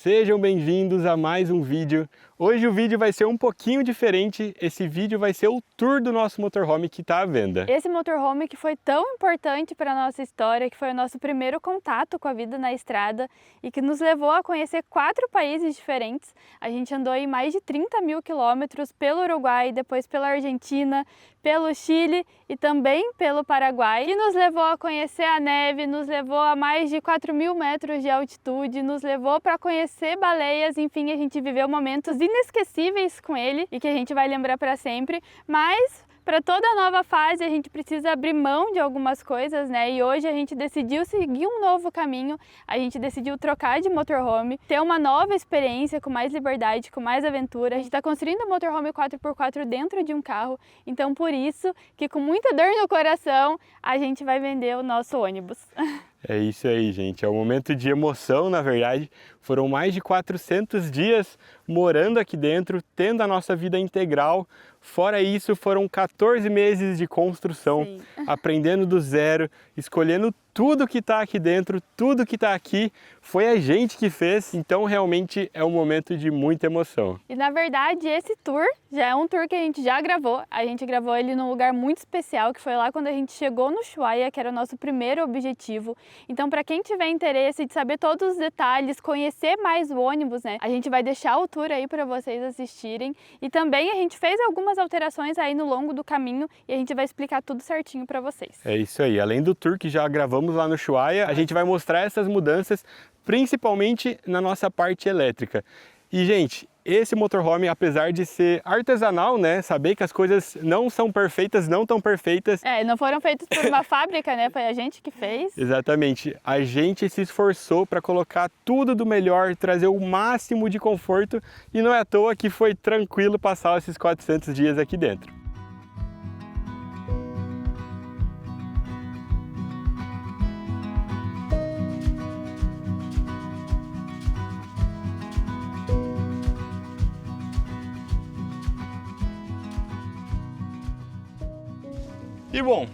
Sejam bem-vindos a mais um vídeo. Hoje o vídeo vai ser um pouquinho diferente, esse vídeo vai ser o tour do nosso motorhome que está à venda. Esse motorhome que foi tão importante para a nossa história, que foi o nosso primeiro contato com a vida na estrada e que nos levou a conhecer 4 países diferentes. A gente andou aí mais de 30 mil quilômetros pelo Uruguai, depois pela Argentina, pelo Chile e também pelo Paraguai. E nos levou a conhecer a neve, nos levou a mais de 4.000 metros de altitude, nos levou para conhecer baleias, enfim, a gente viveu momentos inesquecíveis com ele e que a gente vai lembrar para sempre, mas para toda nova fase a gente precisa abrir mão de algumas coisas, né? E hoje a gente decidiu seguir um novo caminho, a gente decidiu trocar de motorhome, ter uma nova experiência com mais liberdade, com mais aventura. A gente está construindo um motorhome 4x4 dentro de um carro, então por isso que com muita dor no coração a gente vai vender o nosso ônibus. É isso aí, gente. É um momento de emoção, na verdade. Foram mais de 400 dias morando aqui dentro, tendo a nossa vida integral. Fora isso, foram 14 meses de construção, Sim. Aprendendo do zero, escolhendo tudo que está aqui dentro, tudo que está aqui, foi a gente que fez, então realmente é um momento de muita emoção. E na verdade esse tour já é um tour que a gente já gravou, a gente gravou ele num lugar muito especial, que foi lá quando a gente chegou no Ushuaia, que era o nosso primeiro objetivo. Então para quem tiver interesse de saber todos os detalhes, conhecer mais o ônibus, né, a gente vai deixar o tour aí para vocês assistirem. E também a gente fez algumas alterações aí no longo do caminho e a gente vai explicar tudo certinho para vocês. É isso aí, além do tour que já gravamos lá no Ushuaia, a gente vai mostrar essas mudanças, principalmente na nossa parte elétrica. E gente, esse motorhome, apesar de ser artesanal, né, saber que as coisas não são perfeitas, não tão perfeitas. Não foram feitos por uma fábrica, né, foi a gente que fez. Exatamente, a gente se esforçou para colocar tudo do melhor, trazer o máximo de conforto e não é à toa que foi tranquilo passar esses 400 dias aqui dentro. E bom,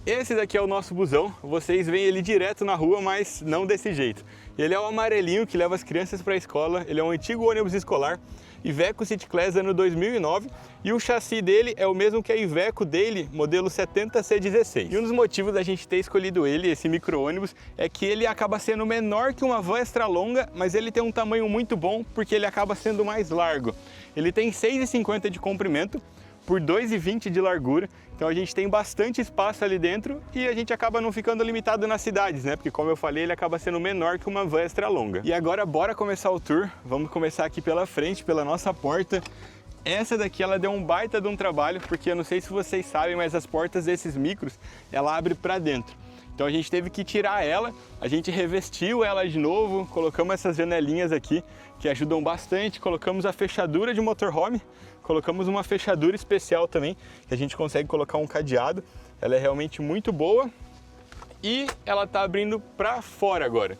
esse daqui é o nosso busão, vocês veem ele direto na rua, mas não desse jeito. Ele é o amarelinho que leva as crianças para a escola, ele é um antigo ônibus escolar, Iveco City Class ano 2009, e o chassi dele é o mesmo que a Iveco dele, modelo 70C16. E um dos motivos da gente ter escolhido ele, esse micro-ônibus, é que ele acaba sendo menor que uma van extra longa, mas ele tem um tamanho muito bom porque ele acaba sendo mais largo. Ele tem 6,50 de comprimento, por 2,20 de largura, então a gente tem bastante espaço ali dentro e a gente acaba não ficando limitado nas cidades, né? Porque como eu falei, ele acaba sendo menor que uma van extra longa. E agora bora começar o tour, vamos começar aqui pela frente, pela nossa porta. Essa daqui ela deu um baita de um trabalho, porque eu não sei se vocês sabem, mas as portas desses micros, ela abre para dentro. Então a gente teve que tirar ela, a gente revestiu ela de novo, colocamos essas janelinhas aqui, que ajudam bastante, colocamos a fechadura de motorhome, colocamos uma fechadura especial também, que a gente consegue colocar um cadeado, ela é realmente muito boa e ela tá abrindo para fora agora,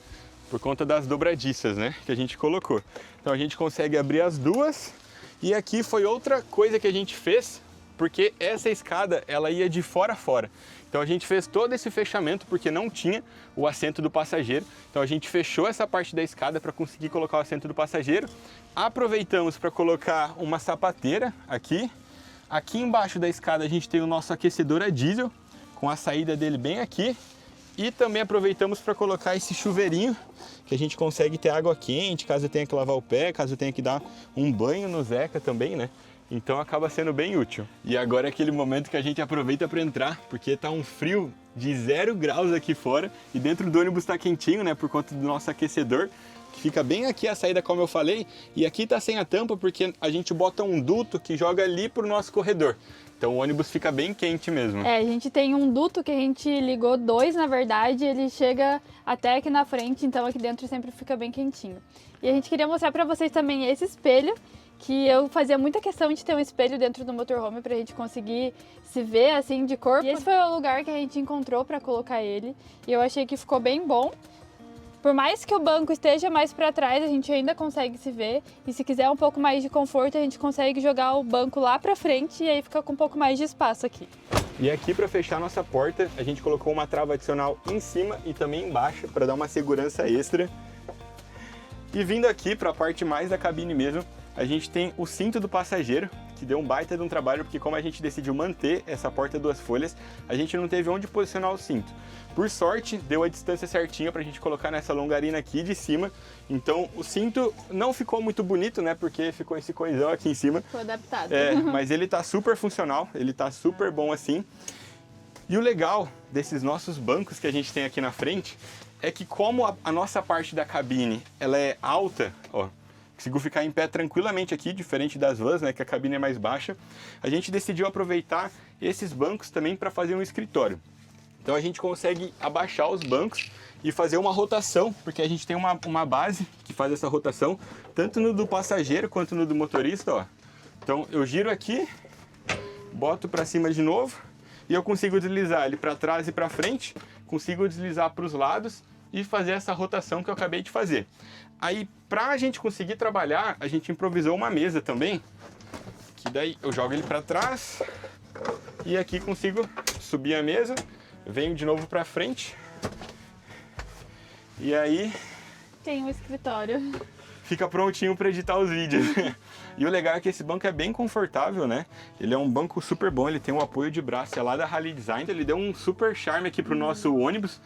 por conta das dobradiças, né, que a gente colocou. Então a gente consegue abrir as duas e aqui foi outra coisa que a gente fez, porque essa escada ela ia de fora a fora. Então a gente fez todo esse fechamento porque não tinha o assento do passageiro. Então a gente fechou essa parte da escada para conseguir colocar o assento do passageiro. Aproveitamos para colocar uma sapateira aqui. Aqui embaixo da escada a gente tem o nosso aquecedor a diesel, com a saída dele bem aqui. E também aproveitamos para colocar esse chuveirinho, que a gente consegue ter água quente, caso tenha que lavar o pé, caso tenha que dar um banho no Zeca também, né? Então acaba sendo bem útil. E agora é aquele momento que a gente aproveita para entrar, porque tá um frio de 0 graus aqui fora e dentro do ônibus tá quentinho, né, por conta do nosso aquecedor, que fica bem aqui a saída, como eu falei, e aqui tá sem a tampa porque a gente bota um duto que joga ali pro nosso corredor. Então o ônibus fica bem quente mesmo. A gente tem um duto que a gente ligou 2, na verdade, ele chega até aqui na frente, então aqui dentro sempre fica bem quentinho. E a gente queria mostrar para vocês também esse espelho, que eu fazia muita questão de ter um espelho dentro do motorhome pra gente conseguir se ver assim de corpo. E esse foi o lugar que a gente encontrou pra colocar ele e eu achei que ficou bem bom. Por mais que o banco esteja mais para trás, a gente ainda consegue se ver. E se quiser um pouco mais de conforto, a gente consegue jogar o banco lá pra frente e aí fica com um pouco mais de espaço aqui. E aqui para fechar nossa porta, a gente colocou uma trava adicional em cima e também embaixo para dar uma segurança extra. E vindo aqui para a parte mais da cabine mesmo, a gente tem o cinto do passageiro, que deu um baita de um trabalho, porque como a gente decidiu manter essa porta duas folhas, a gente não teve onde posicionar o cinto. Por sorte, deu a distância certinha para a gente colocar nessa longarina aqui de cima. Então o cinto não ficou muito bonito, né? Porque ficou esse coisão aqui em cima. Foi adaptado. Mas ele tá super funcional, ele tá super bom assim. E o legal desses nossos bancos que a gente tem aqui na frente é que como a nossa parte da cabine ela é alta, ó, consigo ficar em pé tranquilamente aqui, diferente das vans, né, que a cabine é mais baixa. A gente decidiu aproveitar esses bancos também para fazer um escritório. Então a gente consegue abaixar os bancos e fazer uma rotação, porque a gente tem uma base que faz essa rotação, tanto no do passageiro quanto no do motorista, ó. Então eu giro aqui, boto para cima de novo e eu consigo deslizar ele para trás e para frente, consigo deslizar para os lados e fazer essa rotação que eu acabei de fazer. Aí, para a gente conseguir trabalhar, a gente improvisou uma mesa também, que daí eu jogo ele para trás e aqui consigo subir a mesa, venho de novo para frente e aí Tem um escritório. fica prontinho para editar os vídeos. E o legal é que esse banco é bem confortável, né? Ele é um banco super bom, ele tem um apoio de braço, é lá da Rally Design, ele deu um super charme aqui pro nosso ônibus,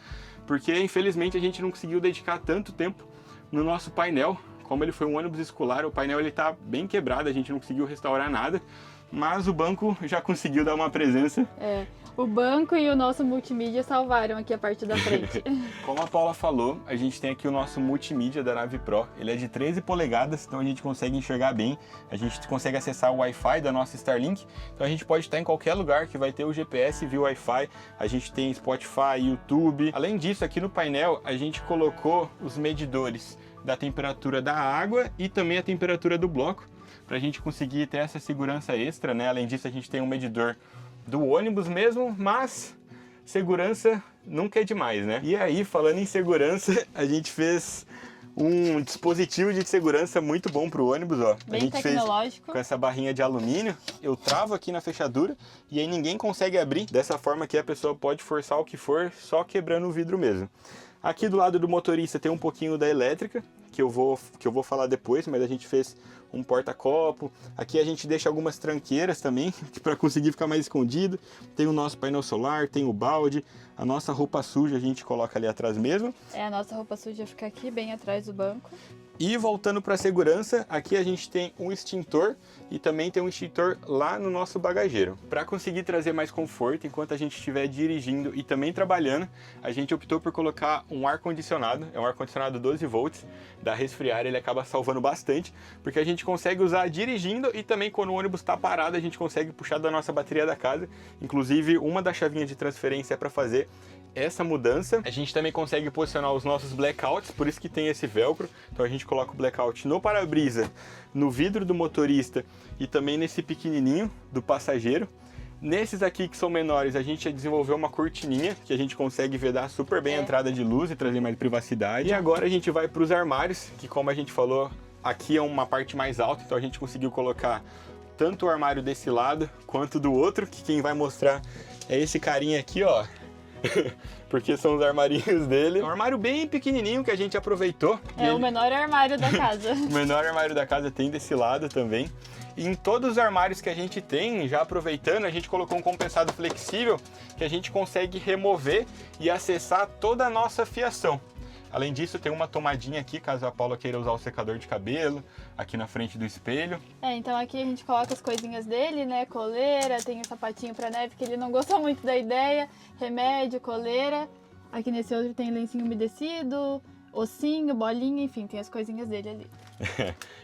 porque infelizmente a gente não conseguiu dedicar tanto tempo no nosso painel. Como ele foi um ônibus escolar, o painel ele tá bem quebrado, a gente não conseguiu restaurar nada, mas o banco já conseguiu dar uma presença. O banco e o nosso multimídia salvaram aqui a parte da frente. Como a Paula falou, a gente tem aqui o nosso multimídia da Nave Pro. Ele é de 13 polegadas, então a gente consegue enxergar bem. A gente consegue acessar o Wi-Fi da nossa Starlink. Então a gente pode estar em qualquer lugar que vai ter o GPS via Wi-Fi. A gente tem Spotify, YouTube. Além disso, aqui no painel a gente colocou os medidores da temperatura da água e também a temperatura do bloco, para a gente conseguir ter essa segurança extra, né? Além disso, a gente tem um medidor do ônibus mesmo, mas segurança nunca é demais, né? E aí, falando em segurança, a gente fez um dispositivo de segurança muito bom para o ônibus, ó. Bem a gente tecnológico. fez com essa barrinha de alumínio, eu travo aqui na fechadura e aí ninguém consegue abrir, dessa forma que a pessoa pode forçar o que for, só quebrando o vidro mesmo. Aqui do lado do motorista tem um pouquinho da elétrica, que eu vou falar depois, mas a gente fez um porta-copo. Aqui a gente deixa algumas tranqueiras também, para conseguir ficar mais escondido. Tem o nosso painel solar, tem o balde, a nossa roupa suja a gente coloca ali atrás mesmo. A nossa roupa suja fica aqui, bem atrás do banco. E voltando para a segurança, aqui a gente tem um extintor e também tem um extintor lá no nosso bagageiro. Para conseguir trazer mais conforto enquanto a gente estiver dirigindo e também trabalhando, a gente optou por colocar um ar-condicionado, é um ar-condicionado 12 volts, da Resfriar, ele acaba salvando bastante, porque a gente consegue usar dirigindo e também quando o ônibus está parado a gente consegue puxar da nossa bateria da casa. Inclusive uma das chavinhas de transferência é para fazer essa mudança. A gente também consegue posicionar os nossos blackouts, por isso que tem esse velcro. Então a gente coloca o blackout no para-brisa, no vidro do motorista e também nesse pequenininho do passageiro. Nesses aqui que são menores, a gente desenvolveu uma cortininha que a gente consegue vedar super bem a entrada de luz e trazer mais privacidade. E agora a gente vai para os armários, que como a gente falou, aqui é uma parte mais alta, então a gente conseguiu colocar tanto o armário desse lado quanto do outro, que quem vai mostrar é esse carinha aqui, ó. Porque são os armarinhos dele. É um armário bem pequenininho que a gente aproveitou. O menor armário da casa. O menor armário da casa tem desse lado também. E em todos os armários que a gente tem, já aproveitando, a gente colocou um compensado flexível que a gente consegue remover e acessar toda a nossa fiação. Além disso, tem uma tomadinha aqui, caso a Paula queira usar o secador de cabelo, aqui na frente do espelho. Então aqui a gente coloca as coisinhas dele, né? Coleira, tem o sapatinho pra neve, que ele não gostou muito da ideia. Remédio, coleira. Aqui nesse outro tem lencinho umedecido, ossinho, bolinha, enfim, tem as coisinhas dele ali.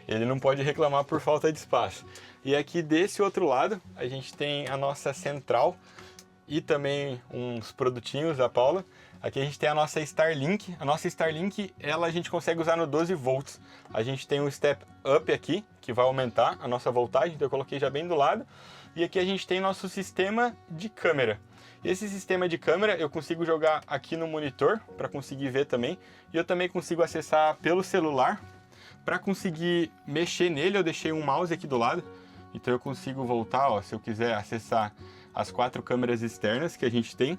Ele não pode reclamar por falta de espaço. E aqui desse outro lado, a gente tem a nossa central e também uns produtinhos da Paula. Aqui a gente tem a nossa Starlink. A nossa Starlink, ela a gente consegue usar no 12 volts. A gente tem um step up aqui, que vai aumentar a nossa voltagem, então eu coloquei já bem do lado. E aqui a gente tem nosso sistema de câmera. Esse sistema de câmera eu consigo jogar aqui no monitor, para conseguir ver também. E eu também consigo acessar pelo celular. Para conseguir mexer nele, eu deixei um mouse aqui do lado. Então eu consigo voltar, ó, se eu quiser acessar as 4 câmeras externas que a gente tem.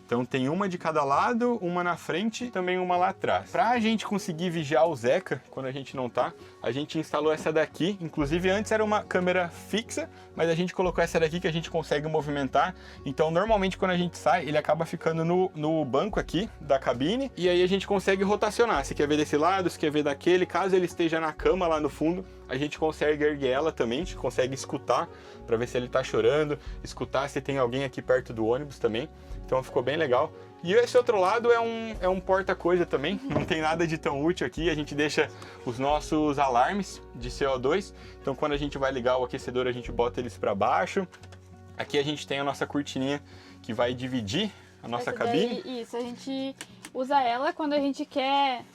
Então tem uma de cada lado, uma na frente e também uma lá atrás. Pra gente conseguir vigiar o Zeca quando a gente não tá, a gente instalou essa daqui. Inclusive antes era uma câmera fixa, mas a gente colocou essa daqui que a gente consegue movimentar. Então normalmente quando a gente sai, ele acaba ficando no banco aqui da cabine. E aí a gente consegue rotacionar. Se quer ver desse lado, se quer ver daquele. Caso ele esteja na cama lá no fundo, a gente consegue erguer ela também. A gente consegue escutar para ver se ele tá chorando. Escutar se tem alguém aqui perto do ônibus também. Então ficou bem legal. E esse outro lado é um porta-coisa também, não tem nada de tão útil aqui. A gente deixa os nossos alarmes de CO2. Então quando a gente vai ligar o aquecedor, a gente bota eles para baixo. Aqui a gente tem a nossa cortininha que vai dividir a nossa cabine. Isso, a gente usa ela quando a gente quer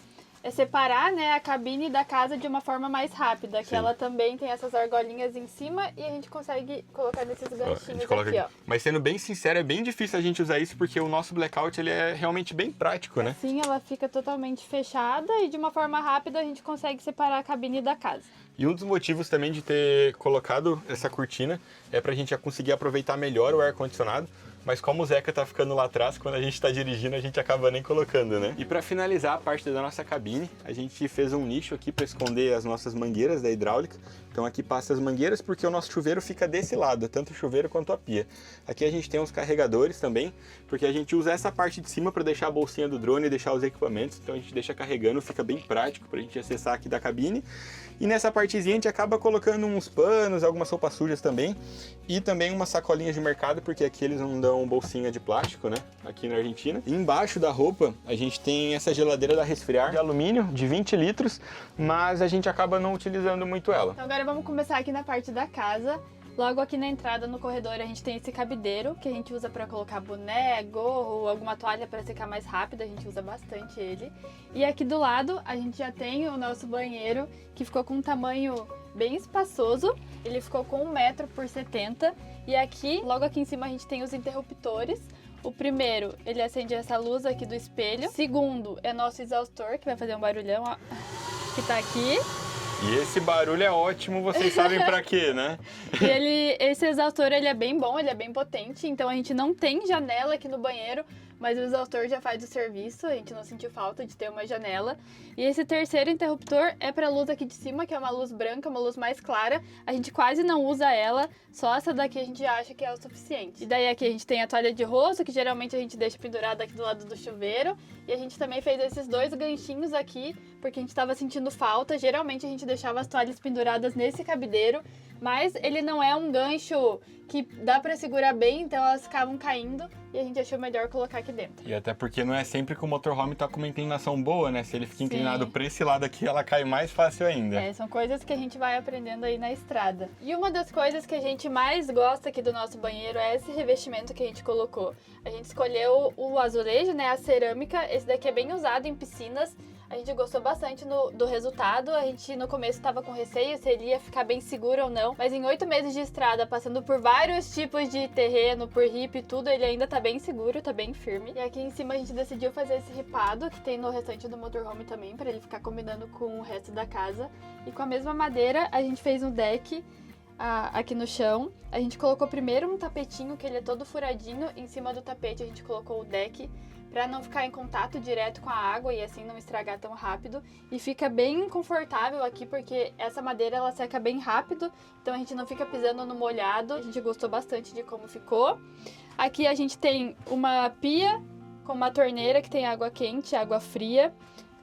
separar, né, a cabine da casa de uma forma mais rápida, que Sim. ela também tem essas argolinhas em cima e a gente consegue colocar nesses ganchinhos aqui, ó. Mas sendo bem sincero, é bem difícil a gente usar isso porque o nosso blackout ele é realmente bem prático, né? Sim, ela fica totalmente fechada e de uma forma rápida a gente consegue separar a cabine da casa. E um dos motivos também de ter colocado essa cortina é pra gente já conseguir aproveitar melhor o ar-condicionado. Mas como o Zeca tá ficando lá atrás, quando a gente tá dirigindo, a gente acaba nem colocando, né? E para finalizar a parte da nossa cabine, a gente fez um nicho aqui para esconder as nossas mangueiras da hidráulica. Então aqui passa as mangueiras porque o nosso chuveiro fica desse lado, tanto o chuveiro quanto a pia. Aqui a gente tem uns carregadores também, porque a gente usa essa parte de cima para deixar a bolsinha do drone e deixar os equipamentos. Então a gente deixa carregando, fica bem prático para a gente acessar aqui da cabine. E nessa partezinha a gente acaba colocando uns panos, algumas roupas sujas também. E também umas sacolinhas de mercado, porque aqui eles não dão bolsinha de plástico, né? Aqui na Argentina. E embaixo da roupa a gente tem essa geladeira da Resfriar de alumínio de 20 litros, mas a gente acaba não utilizando muito ela. Então agora vamos começar aqui na parte da casa. Logo aqui na entrada no corredor a gente tem esse cabideiro que a gente usa para colocar boné, gorro, alguma toalha para secar mais rápido, a gente usa bastante ele. E aqui do lado a gente já tem o nosso banheiro que ficou com um tamanho bem espaçoso, ele ficou com 1 metro por 70 e aqui, logo aqui em cima a gente tem os interruptores. O primeiro, ele acende essa luz aqui do espelho. O segundo é nosso exaustor, que vai fazer um barulhão, ó, que tá aqui. E esse barulho é ótimo, vocês sabem pra quê, né? E esse exaustor ele é bem bom, ele é bem potente, então a gente não tem janela aqui no banheiro, mas o exaustor já faz o serviço, a gente não sentiu falta de ter uma janela. E esse terceiro interruptor é para a luz aqui de cima, que é uma luz branca, uma luz mais clara. A gente quase não usa ela, só essa daqui a gente acha que é o suficiente. E daí aqui a gente tem a toalha de rosto, que geralmente a gente deixa pendurada aqui do lado do chuveiro. E a gente também fez esses 2 ganchinhos aqui, porque a gente estava sentindo falta. Geralmente a gente deixava as toalhas penduradas nesse cabideiro, mas ele não é um gancho que dá para segurar bem, então elas ficavam caindo e a gente achou melhor colocar aqui dentro. E até porque não é sempre que o motorhome tá com uma inclinação boa, né? Se ele fica inclinado para esse lado aqui, ela cai mais fácil ainda. É, são coisas que a gente vai aprendendo aí na estrada. E uma das coisas que a gente mais gosta aqui do nosso banheiro é esse revestimento que a gente colocou. A gente escolheu o azulejo, né, a cerâmica, esse daqui é bem usado em piscinas. A gente gostou bastante do resultado. A gente no começo estava com receio se ele ia ficar bem seguro ou não. Mas em 8 meses de estrada, passando por vários tipos de terreno, por hippie e tudo, ele ainda tá bem seguro, tá bem firme. E aqui em cima a gente decidiu fazer esse ripado, que tem no restante do motorhome também, para ele ficar combinando com o resto da casa. E com a mesma madeira, a gente fez um deck aqui no chão. A gente colocou primeiro um tapetinho, que ele é todo furadinho. Em cima do tapete a gente colocou o deck, para não ficar em contato direto com a água e assim não estragar tão rápido. E fica bem confortável aqui porque essa madeira ela seca bem rápido, então a gente não fica pisando no molhado. A gente gostou bastante de como ficou. Aqui a gente tem uma pia com uma torneira que tem água quente, água fria.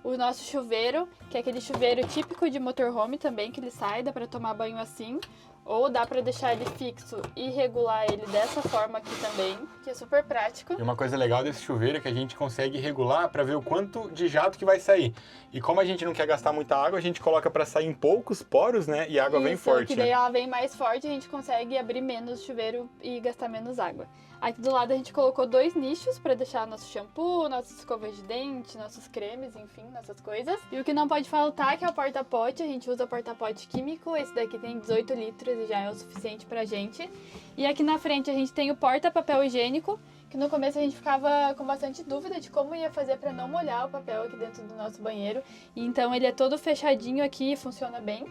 O nosso chuveiro, que é aquele chuveiro típico de motorhome também, que ele sai, dá para tomar banho assim. Ou dá pra deixar ele fixo e regular ele dessa forma aqui também, que é super prático. E uma coisa legal desse chuveiro é que a gente consegue regular para ver o quanto de jato que vai sair. E como a gente não quer gastar muita água, a gente coloca para sair em poucos poros, né? E a água vem forte. Que daí ela vem mais forte, a gente consegue abrir menos o chuveiro e gastar menos água. Aqui do lado a gente colocou 2 nichos para deixar nosso shampoo, nossas escovas de dente, nossos cremes, enfim, nossas coisas. E o que não pode faltar que é o porta-pote. A gente usa o porta-pote químico, esse daqui tem 18 litros e já é o suficiente pra gente. E aqui na frente a gente tem o porta-papel higiênico, que no começo a gente ficava com bastante dúvida de como ia fazer para não molhar o papel aqui dentro do nosso banheiro. E então ele é todo fechadinho aqui e funciona bem.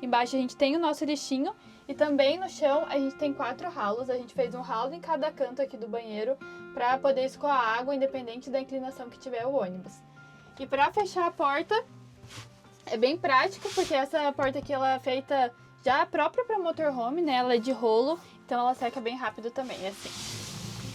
Embaixo a gente tem o nosso lixinho e também no chão a gente tem 4 ralos. A gente fez um ralo em cada canto aqui do banheiro para poder escoar água independente da inclinação que tiver o ônibus. E para fechar a porta é bem prático, porque essa porta aqui ela é feita já própria para motorhome, né? Ela é de rolo, então ela seca bem rápido também, assim.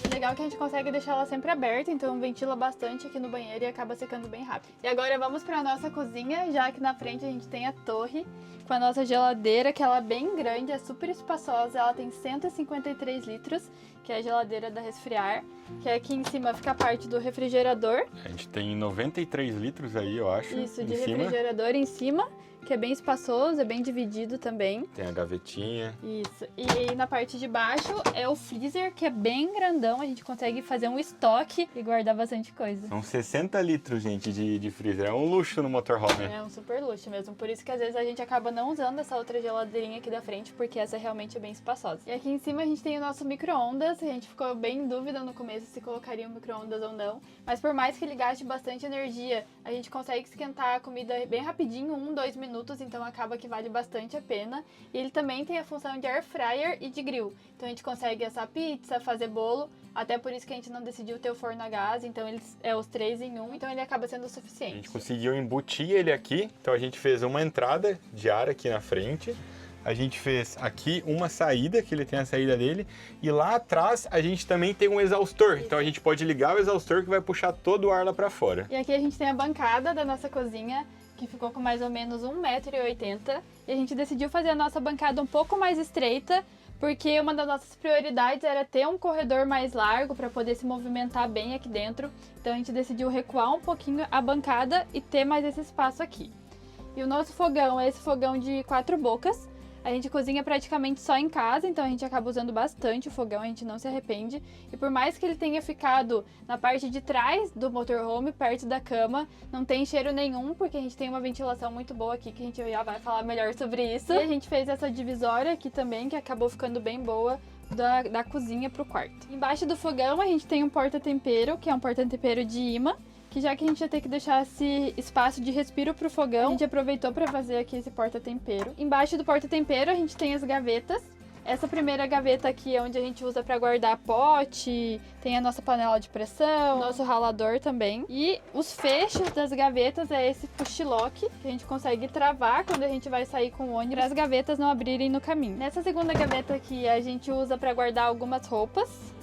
O legal é que a gente consegue deixar ela sempre aberta, então ventila bastante aqui no banheiro e acaba secando bem rápido. E agora vamos para a nossa cozinha, já que na frente a gente tem a torre com a nossa geladeira, que ela é bem grande, é super espaçosa, ela tem 153 litros, que é a geladeira da Resfriar, que aqui em cima fica a parte do refrigerador. A gente tem 93 litros aí, eu acho. Isso, de refrigerador em cima, que é bem espaçoso, é bem dividido também. Tem a gavetinha. Isso. E na parte de baixo é o freezer, que é bem grandão. A gente consegue fazer um estoque e guardar bastante coisa. São 60 litros, gente, de freezer. É um luxo no motorhome. É um super luxo mesmo. Por isso que às vezes a gente acaba não usando essa outra geladeirinha aqui da frente, porque essa realmente é bem espaçosa. E aqui em cima a gente tem o nosso micro-ondas. A gente ficou bem em dúvida no começo se colocaria um micro-ondas ou não. Mas por mais que ele gaste bastante energia, a gente consegue esquentar a comida bem rapidinho, 1-2 minutos. Então acaba que vale bastante a pena. E ele também tem a função de air fryer e de grill. Então a gente consegue assar pizza, fazer bolo. Até por isso que a gente não decidiu ter o forno a gás. Então eles é os 3 em 1. Então ele acaba sendo o suficiente. A gente conseguiu embutir ele aqui. Então a gente fez uma entrada de ar aqui na frente. A gente fez aqui uma saída, que ele tem a saída dele. E lá atrás a gente também tem um exaustor. Então a gente pode ligar o exaustor que vai puxar todo o ar lá pra fora. E aqui a gente tem a bancada da nossa cozinha, que ficou com mais ou menos 1,80 m. E a gente decidiu fazer a nossa bancada um pouco mais estreita, porque uma das nossas prioridades era ter um corredor mais largo para poder se movimentar bem aqui dentro. Então a gente decidiu recuar um pouquinho a bancada e ter mais esse espaço aqui. E o nosso fogão é esse fogão de 4 bocas. A gente cozinha praticamente só em casa, então a gente acaba usando bastante o fogão, a gente não se arrepende. E por mais que ele tenha ficado na parte de trás do motorhome, perto da cama, não tem cheiro nenhum, porque a gente tem uma ventilação muito boa aqui, que a gente já vai falar melhor sobre isso. E a gente fez essa divisória aqui também, que acabou ficando bem boa, da cozinha pro quarto. Embaixo do fogão a gente tem um porta-tempero, que é um porta-tempero de imã, que já que a gente ia ter que deixar esse espaço de respiro pro fogão, a gente aproveitou para fazer aqui esse porta-tempero. Embaixo do porta-tempero a gente tem as gavetas. Essa primeira gaveta aqui é onde a gente usa para guardar pote, tem a nossa panela de pressão, nosso ralador também. E os fechos das gavetas é esse push lock, que a gente consegue travar quando a gente vai sair com o ônibus, para as gavetas não abrirem no caminho. Nessa segunda gaveta aqui a gente usa para guardar algumas roupas.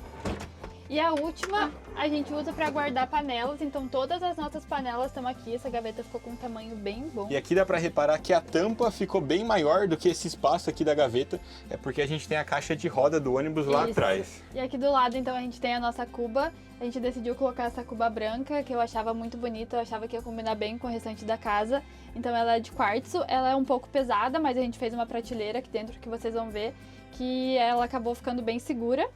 E a última a gente usa para guardar panelas, então todas as nossas panelas estão aqui. Essa gaveta ficou com um tamanho bem bom. E aqui dá para reparar que a tampa ficou bem maior do que esse espaço aqui da gaveta. É porque a gente tem a caixa de roda do ônibus lá atrás. E aqui do lado, então, a gente tem a nossa cuba. A gente decidiu colocar essa cuba branca, que eu achava muito bonita. Eu achava que ia combinar bem com o restante da casa. Então ela é de quartzo, ela é um pouco pesada, mas a gente fez uma prateleira aqui dentro que vocês vão ver que ela acabou ficando bem segura.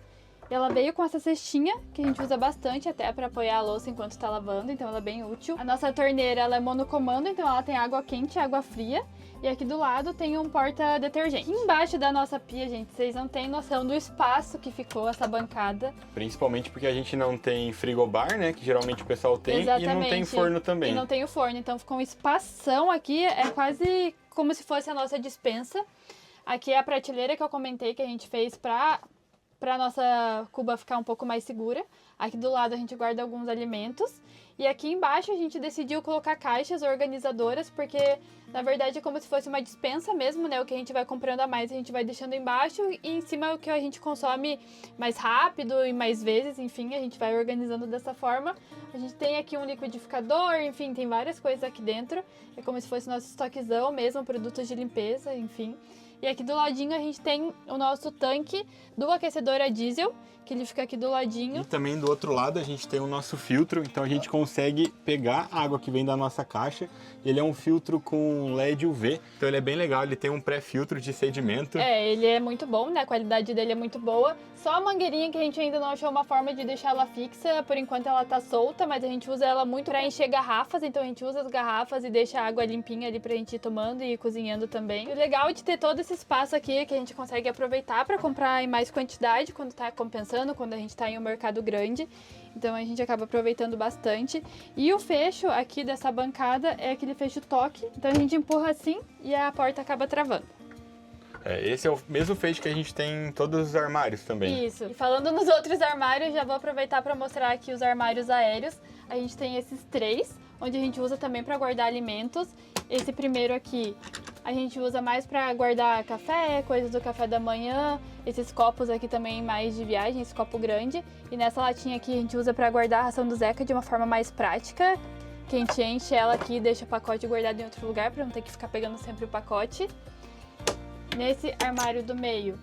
Ela veio com essa cestinha, que a gente usa bastante até para apoiar a louça enquanto está lavando, então ela é bem útil. A nossa torneira ela é monocomando, então ela tem água quente e água fria. E aqui do lado tem um porta-detergente. Aqui embaixo da nossa pia, gente, vocês não têm noção do espaço que ficou essa bancada. Principalmente porque a gente não tem frigobar, né, que geralmente o pessoal tem. Exatamente. E não tem forno também. E não tem o forno, então ficou um espação aqui, é quase como se fosse a nossa despensa. Aqui é a prateleira que eu comentei que a gente fez para a nossa cuba ficar um pouco mais segura. Aqui do lado a gente guarda alguns alimentos. E aqui embaixo a gente decidiu colocar caixas organizadoras, porque na verdade é como se fosse uma despensa mesmo, né? O que a gente vai comprando a mais a gente vai deixando embaixo e em cima é o que a gente consome mais rápido e mais vezes, enfim, a gente vai organizando dessa forma. A gente tem aqui um liquidificador, enfim, tem várias coisas aqui dentro. É como se fosse nosso estoquezão mesmo, produtos de limpeza, enfim. E aqui do ladinho a gente tem o nosso tanque do aquecedor a diesel, que ele fica aqui do ladinho. E também do outro lado a gente tem o nosso filtro, então a gente consegue pegar a água que vem da nossa caixa. Ele é um filtro com LED UV, então ele é bem legal, ele tem um pré-filtro de sedimento. É, ele é muito bom, né? A qualidade dele é muito boa. Só a mangueirinha que a gente ainda não achou uma forma de deixar ela fixa, por enquanto ela tá solta, mas a gente usa ela muito para encher garrafas, então a gente usa as garrafas e deixa a água limpinha ali pra gente ir tomando e ir cozinhando também. E o legal de ter todo esse espaço aqui é que a gente consegue aproveitar para comprar em mais quantidade quando tá compensando, quando a gente tá em um mercado grande. grande, então a gente acaba aproveitando bastante. E o fecho aqui dessa bancada é aquele fecho toque, então a gente empurra assim e a porta acaba travando. Esse é o mesmo fecho que a gente tem em todos os armários também. Isso. E falando nos outros armários, já vou aproveitar para mostrar aqui os armários aéreos. A gente tem esses 3, onde a gente usa também para guardar alimentos. Esse primeiro aqui a gente usa mais para guardar café, coisas do café da manhã. Esses copos aqui também mais de viagem, esse copo grande. E nessa latinha aqui a gente usa para guardar a ração do Zeca de uma forma mais prática. Que a gente enche ela aqui e deixa o pacote guardado em outro lugar para não ter que ficar pegando sempre o pacote. Nesse armário do meio,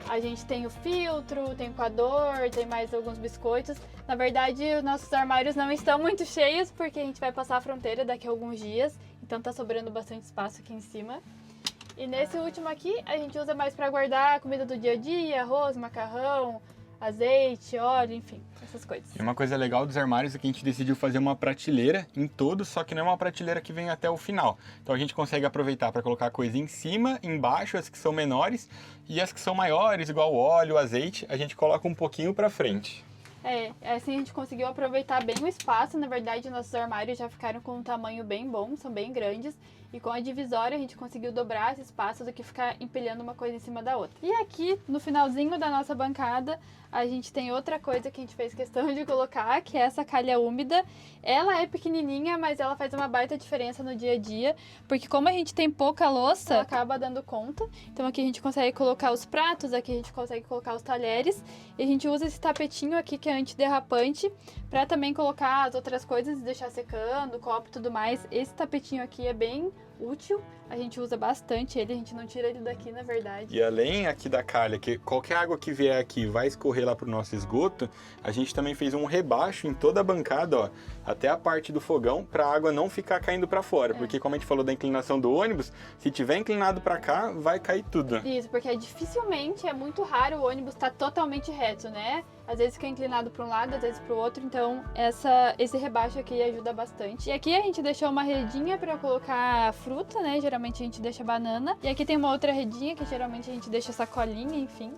a gente tem o filtro, tem o coador, tem mais alguns biscoitos. Na verdade, os nossos armários não estão muito cheios, porque a gente vai passar a fronteira daqui a alguns dias, então tá sobrando bastante espaço aqui em cima. E nesse último aqui, a gente usa mais para guardar a comida do dia a dia, arroz, macarrão, azeite, óleo, enfim, essas coisas. E uma coisa legal dos armários é que a gente decidiu fazer uma prateleira em todos, só que não é uma prateleira que vem até o final. Então a gente consegue aproveitar para colocar coisa em cima, embaixo, as que são menores, e as que são maiores, igual óleo, azeite, a gente coloca um pouquinho para frente. Assim a gente conseguiu aproveitar bem o espaço. Na verdade, nossos armários já ficaram com um tamanho bem bom, são bem grandes. E com a divisória a gente conseguiu dobrar esse espaço do que ficar empilhando uma coisa em cima da outra. E aqui, no finalzinho da nossa bancada, a gente tem outra coisa que a gente fez questão de colocar, que é essa calha úmida. Ela é pequenininha, mas ela faz uma baita diferença no dia a dia, porque como a gente tem pouca louça, ela acaba dando conta. Então aqui a gente consegue colocar os pratos, aqui a gente consegue colocar os talheres, e a gente usa esse tapetinho aqui que é antiderrapante, para também colocar as outras coisas e deixar secando, copo e tudo mais. Esse tapetinho aqui é bem útil, a gente usa bastante ele, a gente não tira ele daqui, na verdade. E além aqui da calha, que qualquer água que vier aqui vai escorrer lá pro nosso esgoto, a gente também fez um rebaixo em toda a bancada, ó, até a parte do fogão, para a água não ficar caindo para fora, porque como a gente falou da inclinação do ônibus, se tiver inclinado para cá, vai cair tudo. Isso, porque dificilmente, é muito raro o ônibus estar totalmente reto, né? Às vezes fica inclinado para um lado, às vezes para o outro, então esse rebaixo aqui ajuda bastante. E aqui a gente deixou uma redinha para colocar fruta, né? Geralmente a gente deixa banana. E aqui tem uma outra redinha que geralmente a gente deixa sacolinha, enfim.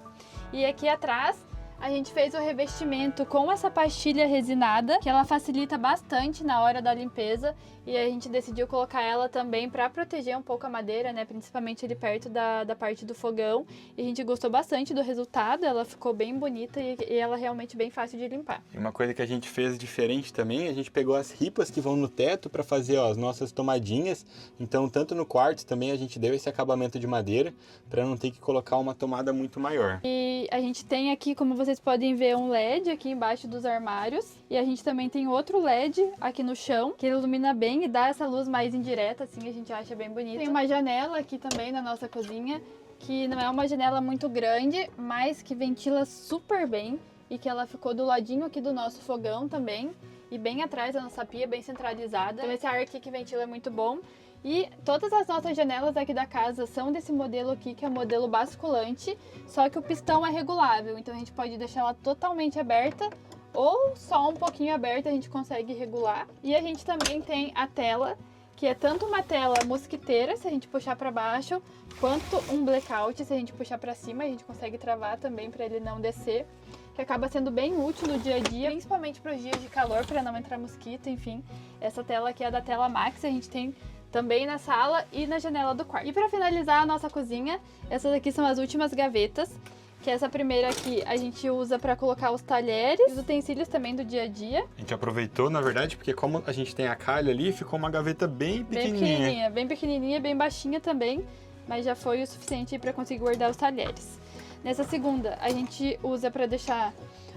E aqui atrás a gente fez o revestimento com essa pastilha resinada, que ela facilita bastante na hora da limpeza, e a gente decidiu colocar ela também para proteger um pouco a madeira, né, principalmente ali perto da parte do fogão, e a gente gostou bastante do resultado, ela ficou bem bonita e ela é realmente bem fácil de limpar. E uma coisa que a gente fez diferente também, a gente pegou as ripas que vão no teto para fazer, ó, as nossas tomadinhas, então tanto no quarto também a gente deu esse acabamento de madeira, para não ter que colocar uma tomada muito maior. E a gente tem aqui, como vocês podem ver, um LED aqui embaixo dos armários. E a gente também tem outro LED aqui no chão, que ilumina bem e dá essa luz mais indireta, assim, a gente acha bem bonito. Tem uma janela aqui também na nossa cozinha, que não é uma janela muito grande, mas que ventila super bem. E que ela ficou do ladinho aqui do nosso fogão também. E bem atrás da nossa pia, bem centralizada. Então esse ar aqui que ventila é muito bom. E todas as nossas janelas aqui da casa são desse modelo aqui, que é o modelo basculante, só que o pistão é regulável, então a gente pode deixar ela totalmente aberta ou só um pouquinho aberta, a gente consegue regular. E a gente também tem a tela, que é tanto uma tela mosquiteira, se a gente puxar para baixo, quanto um blackout, se a gente puxar para cima, a gente consegue travar também para ele não descer, que acaba sendo bem útil no dia a dia, principalmente para os dias de calor, para não entrar mosquito, enfim. Essa tela aqui é da Tela Max, a gente tem também na sala e na janela do quarto. E para finalizar a nossa cozinha, essas aqui são as últimas gavetas, que essa primeira aqui a gente usa para colocar os talheres e os utensílios também do dia a dia. A gente aproveitou, na verdade, porque como a gente tem a calha ali, ficou uma gaveta bem pequenininha. Bem pequenininha, bem baixinha também, mas já foi o suficiente para conseguir guardar os talheres. Nessa segunda, a gente usa para deixar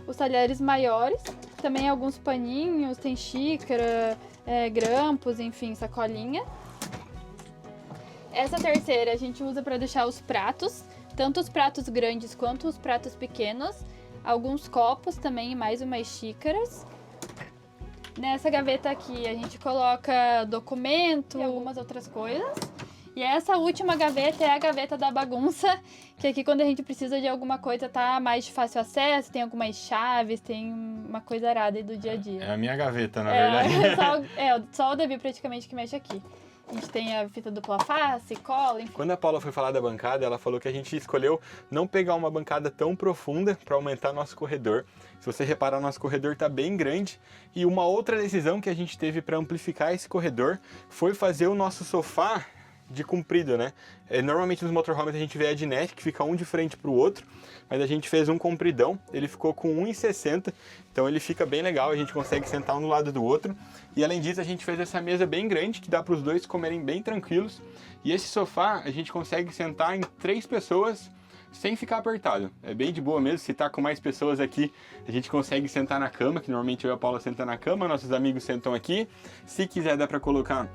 os talheres maiores, também alguns paninhos, tem xícara, grampos, enfim, sacolinha. Essa terceira a gente usa para deixar os pratos, tanto os pratos grandes quanto os pratos pequenos, alguns copos também e mais umas xícaras. Nessa gaveta aqui a gente coloca documento e algumas outras coisas. E essa última gaveta é a gaveta da bagunça, que aqui quando a gente precisa de alguma coisa tá mais de fácil acesso, tem algumas chaves, tem uma coisa arada aí do dia a dia. É a minha gaveta, na verdade. Só o Davi praticamente que mexe aqui. A gente tem a fita dupla face, cola, enfim. Quando a Paula foi falar da bancada, ela falou que a gente escolheu não pegar uma bancada tão profunda para aumentar nosso corredor. Se você reparar, nosso corredor está bem grande. E uma outra decisão que a gente teve para amplificar esse corredor foi fazer o nosso sofá de comprido, né? Normalmente nos motorhomes a gente vê a dinette, que fica um de frente para o outro, mas a gente fez um compridão, ele ficou com 1,60, então ele fica bem legal, a gente consegue sentar um do lado do outro. E além disso a gente fez essa mesa bem grande, que dá para os dois comerem bem tranquilos. E esse sofá a gente consegue sentar em 3 pessoas sem ficar apertado. É bem de boa mesmo, se tá com mais pessoas aqui, a gente consegue sentar na cama, que normalmente eu e a Paula senta na cama, nossos amigos sentam aqui. Se quiser dá para colocar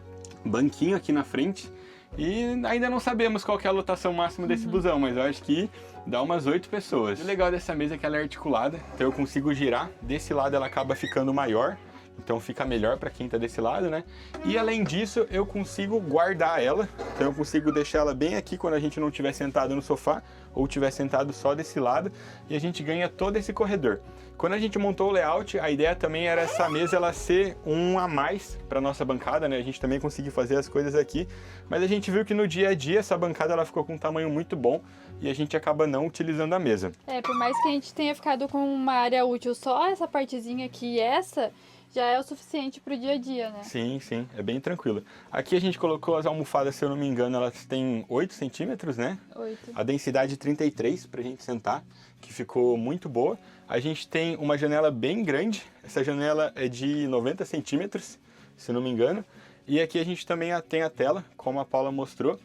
banquinho aqui na frente. E ainda não sabemos qual que é a lotação máxima desse busão, mas eu acho que dá umas 8 pessoas. O legal dessa mesa é que ela é articulada, então eu consigo girar. Desse lado ela acaba ficando maior, então fica melhor para quem tá desse lado, né? E além disso, eu consigo guardar ela, então eu consigo deixar ela bem aqui quando a gente não estiver sentado no sofá, ou estiver sentado só desse lado, e a gente ganha todo esse corredor. Quando a gente montou o layout, a ideia também era essa mesa ela ser um a mais para nossa bancada, né? A gente também conseguiu fazer as coisas aqui, mas a gente viu que no dia a dia essa bancada ela ficou com um tamanho muito bom e a gente acaba não utilizando a mesa. Por mais que a gente tenha ficado com uma área útil só essa partezinha aqui e essa, já é o suficiente para o dia a dia, né? Sim, sim, é bem tranquilo. Aqui a gente colocou as almofadas, se eu não me engano, elas têm 8 centímetros, né? 8. A densidade 33 pra gente sentar, que ficou muito boa. A gente tem uma janela bem grande, essa janela é de 90 centímetros, se eu não me engano. E aqui a gente também tem a tela, como a Paula mostrou.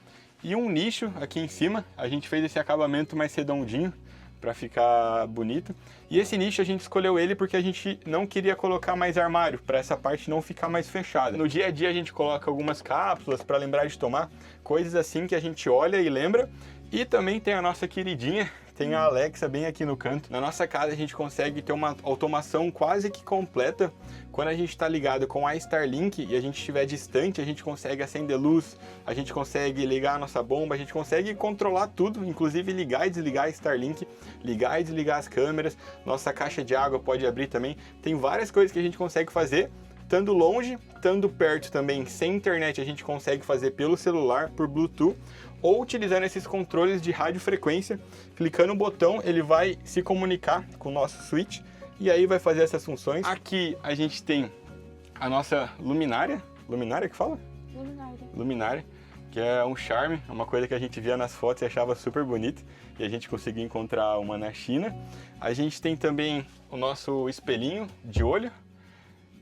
E um nicho aqui em cima, a gente fez esse acabamento mais redondinho, para ficar bonito. E esse nicho a gente escolheu ele porque a gente não queria colocar mais armário, para essa parte não ficar mais fechada. No dia a dia a gente coloca algumas cápsulas para lembrar de tomar, coisas assim que a gente olha e lembra. E também tem a nossa queridinha, tem a Alexa bem aqui no canto. Na nossa casa a gente consegue ter uma automação quase que completa. Quando a gente está ligado com a Starlink e a gente estiver distante, a gente consegue acender luz, a gente consegue ligar a nossa bomba, a gente consegue controlar tudo, inclusive ligar e desligar a Starlink, ligar e desligar as câmeras, nossa caixa de água pode abrir também. Tem várias coisas que a gente consegue fazer, estando longe, estando perto também, sem internet, a gente consegue fazer pelo celular, por Bluetooth, ou utilizando esses controles de radiofrequência. Clicando no botão, ele vai se comunicar com o nosso switch e aí vai fazer essas funções. Aqui a gente tem a nossa luminária. Luminária que fala? Luminária. Luminária, que é um charme, é uma coisa que a gente via nas fotos e achava super bonita. E a gente conseguiu encontrar uma na China. A gente tem também o nosso espelhinho de olho.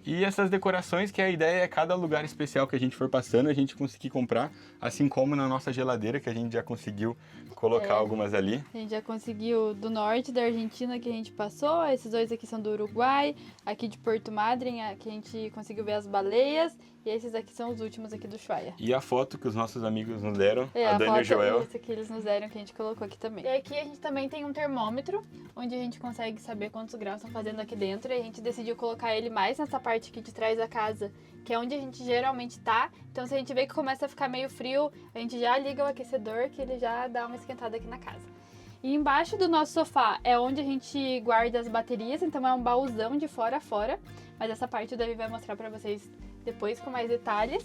E essas decorações, que a ideia é cada lugar especial que a gente for passando, a gente conseguir comprar, assim como na nossa geladeira, que a gente já conseguiu colocar algumas ali. A gente já conseguiu do norte da Argentina que a gente passou, esses dois aqui são do Uruguai, aqui de Porto Madryn, que a gente conseguiu ver as baleias, e esses aqui são os últimos aqui do Ushuaia. E a foto que os nossos amigos nos deram, a a Dani e o Joel. Essa que eles nos deram, que a gente colocou aqui também. E aqui a gente também tem um termômetro, onde a gente consegue saber quantos graus estão fazendo aqui dentro, e a gente decidiu colocar ele mais nessa parte aqui de trás da casa, que é onde a gente geralmente tá. Então se a gente vê que começa a ficar meio frio, a gente já liga o aquecedor, que ele já dá uma esquentada aqui na casa. E embaixo do nosso sofá é onde a gente guarda as baterias, então é um baúzão de fora a fora, mas essa parte o Davi vai mostrar pra vocês depois com mais detalhes.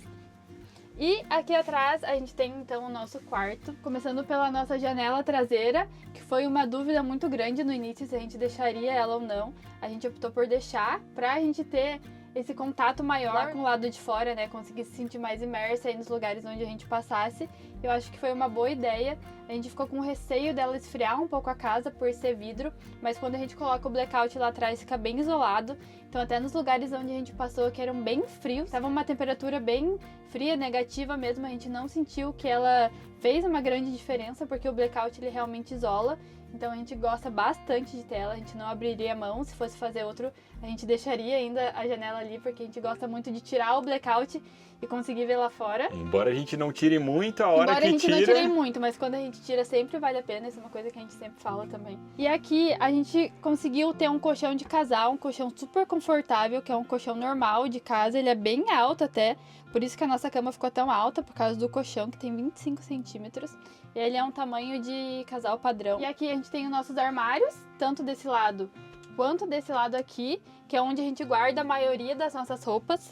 E aqui atrás a gente tem então o nosso quarto, começando pela nossa janela traseira, que foi uma dúvida muito grande no início se a gente deixaria ela ou não. A gente optou por deixar pra gente ter esse contato maior com o lado de fora, né? Conseguir se sentir mais imersa aí nos lugares onde a gente passasse. Eu acho que foi uma boa ideia. A gente ficou com receio dela esfriar um pouco a casa por ser vidro, mas quando a gente coloca o blackout lá atrás fica bem isolado. Então até nos lugares onde a gente passou que eram bem frios, estava uma temperatura bem fria, negativa mesmo, a gente não sentiu que ela fez uma grande diferença, porque o blackout ele realmente isola. Então a gente gosta bastante de tela, a gente não abriria a mão, se fosse fazer outro, a gente deixaria ainda a janela ali, porque a gente gosta muito de tirar o blackout e conseguir ver lá fora. Embora a gente não tire muito, a hora que tira... Embora a gente não tire muito, mas quando a gente tira sempre vale a pena, isso é uma coisa que a gente sempre fala também. E aqui a gente conseguiu ter um colchão de casal, um colchão super confortável, que é um colchão normal de casa, ele é bem alto até, por isso que a nossa cama ficou tão alta, por causa do colchão, que tem 25 centímetros. E ele é um tamanho de casal padrão. E aqui a gente tem os nossos armários, tanto desse lado quanto desse lado aqui, que é onde a gente guarda a maioria das nossas roupas.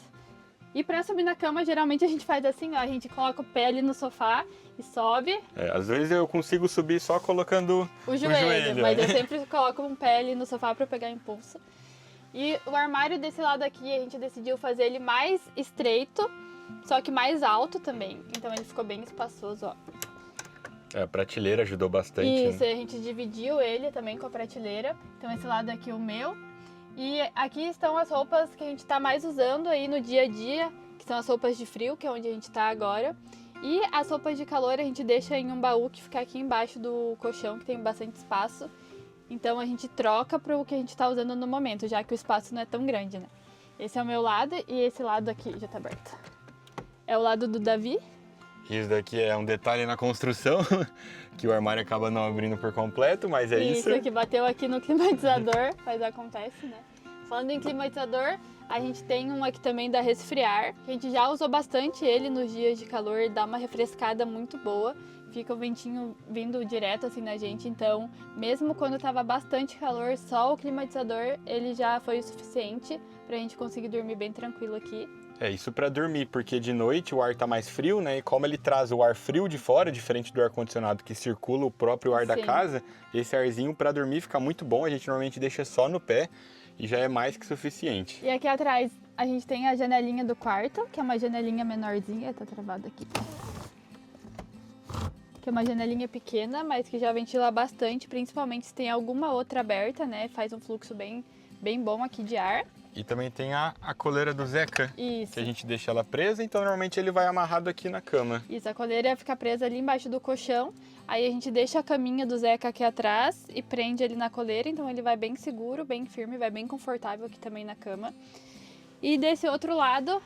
E pra subir na cama, geralmente a gente faz assim, ó, a gente coloca o pé ali no sofá e sobe Às vezes eu consigo subir só colocando o joelho, mas né? eu sempre coloco um pé ali no sofá pra pegar impulso. E o armário desse lado aqui, a gente decidiu fazer ele mais estreito, só que mais alto também. Então ele ficou bem espaçoso, ó. A prateleira ajudou bastante. Isso, né? a gente dividiu ele também com a prateleira. Então esse lado aqui é o meu. E aqui estão as roupas que a gente tá mais usando aí no dia a dia, que são as roupas de frio, que é onde a gente tá agora. E as roupas de calor a gente deixa em um baú que fica aqui embaixo do colchão, que tem bastante espaço. Então a gente troca para o que a gente está usando no momento, já que o espaço não é tão grande, né? Esse é o meu lado e esse lado aqui já tá aberto. É o lado do Davi. Isso daqui é um detalhe na construção, que o armário acaba não abrindo por completo, mas é isso. Isso que bateu aqui no climatizador, mas acontece, né? Falando em climatizador, a gente tem um aqui também da Resfriar. A gente já usou bastante ele nos dias de calor, dá uma refrescada muito boa. Fica o ventinho vindo direto assim na gente, então mesmo quando tava bastante calor, só o climatizador ele já foi o suficiente pra gente conseguir dormir bem tranquilo aqui. É isso para dormir, porque de noite o ar tá mais frio, né? E como ele traz o ar frio de fora, diferente do ar-condicionado que circula o próprio ar da Sim. casa, esse arzinho para dormir fica muito bom. A gente normalmente deixa só no pé e já é mais que suficiente. E aqui atrás a gente tem a janelinha do quarto, que é uma janelinha menorzinha, tá travada aqui. Que é uma janelinha pequena, mas que já ventila bastante, principalmente se tem alguma outra aberta, né? Faz um fluxo bem bom aqui de ar. E também tem a coleira do Zeca, Isso. que a gente deixa ela presa, então normalmente ele vai amarrado aqui na cama. Isso, a coleira fica presa ali embaixo do colchão. Aí a gente deixa a caminha do Zeca aqui atrás e prende ele na coleira, então ele vai bem seguro, bem firme, vai bem confortável aqui também na cama. E desse outro lado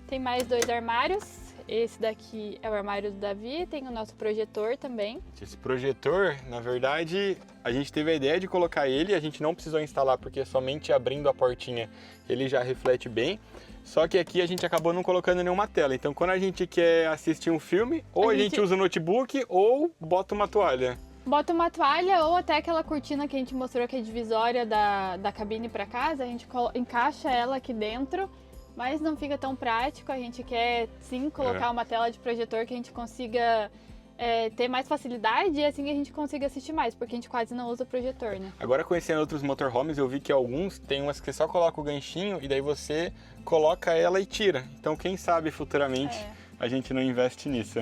tem mais 2 armários. Esse daqui é o armário do Davi, tem o nosso projetor também. Esse projetor, na verdade, a gente teve a ideia de colocar ele, a gente não precisou instalar porque somente abrindo a portinha ele já reflete bem. Só que aqui a gente acabou não colocando nenhuma tela, então quando a gente quer assistir um filme, ou a gente usa o notebook ou bota uma toalha. Bota uma toalha ou até aquela cortina que a gente mostrou que é divisória da cabine para casa, a gente encaixa ela aqui dentro. Mas não fica tão prático, a gente quer sim colocar uma tela de projetor que a gente consiga ter mais facilidade e assim a gente consiga assistir mais, porque a gente quase não usa projetor, né? Agora conhecendo outros motorhomes, eu vi que alguns tem umas que você só coloca o ganchinho e daí você coloca ela e tira. Então quem sabe futuramente a gente não investe nisso.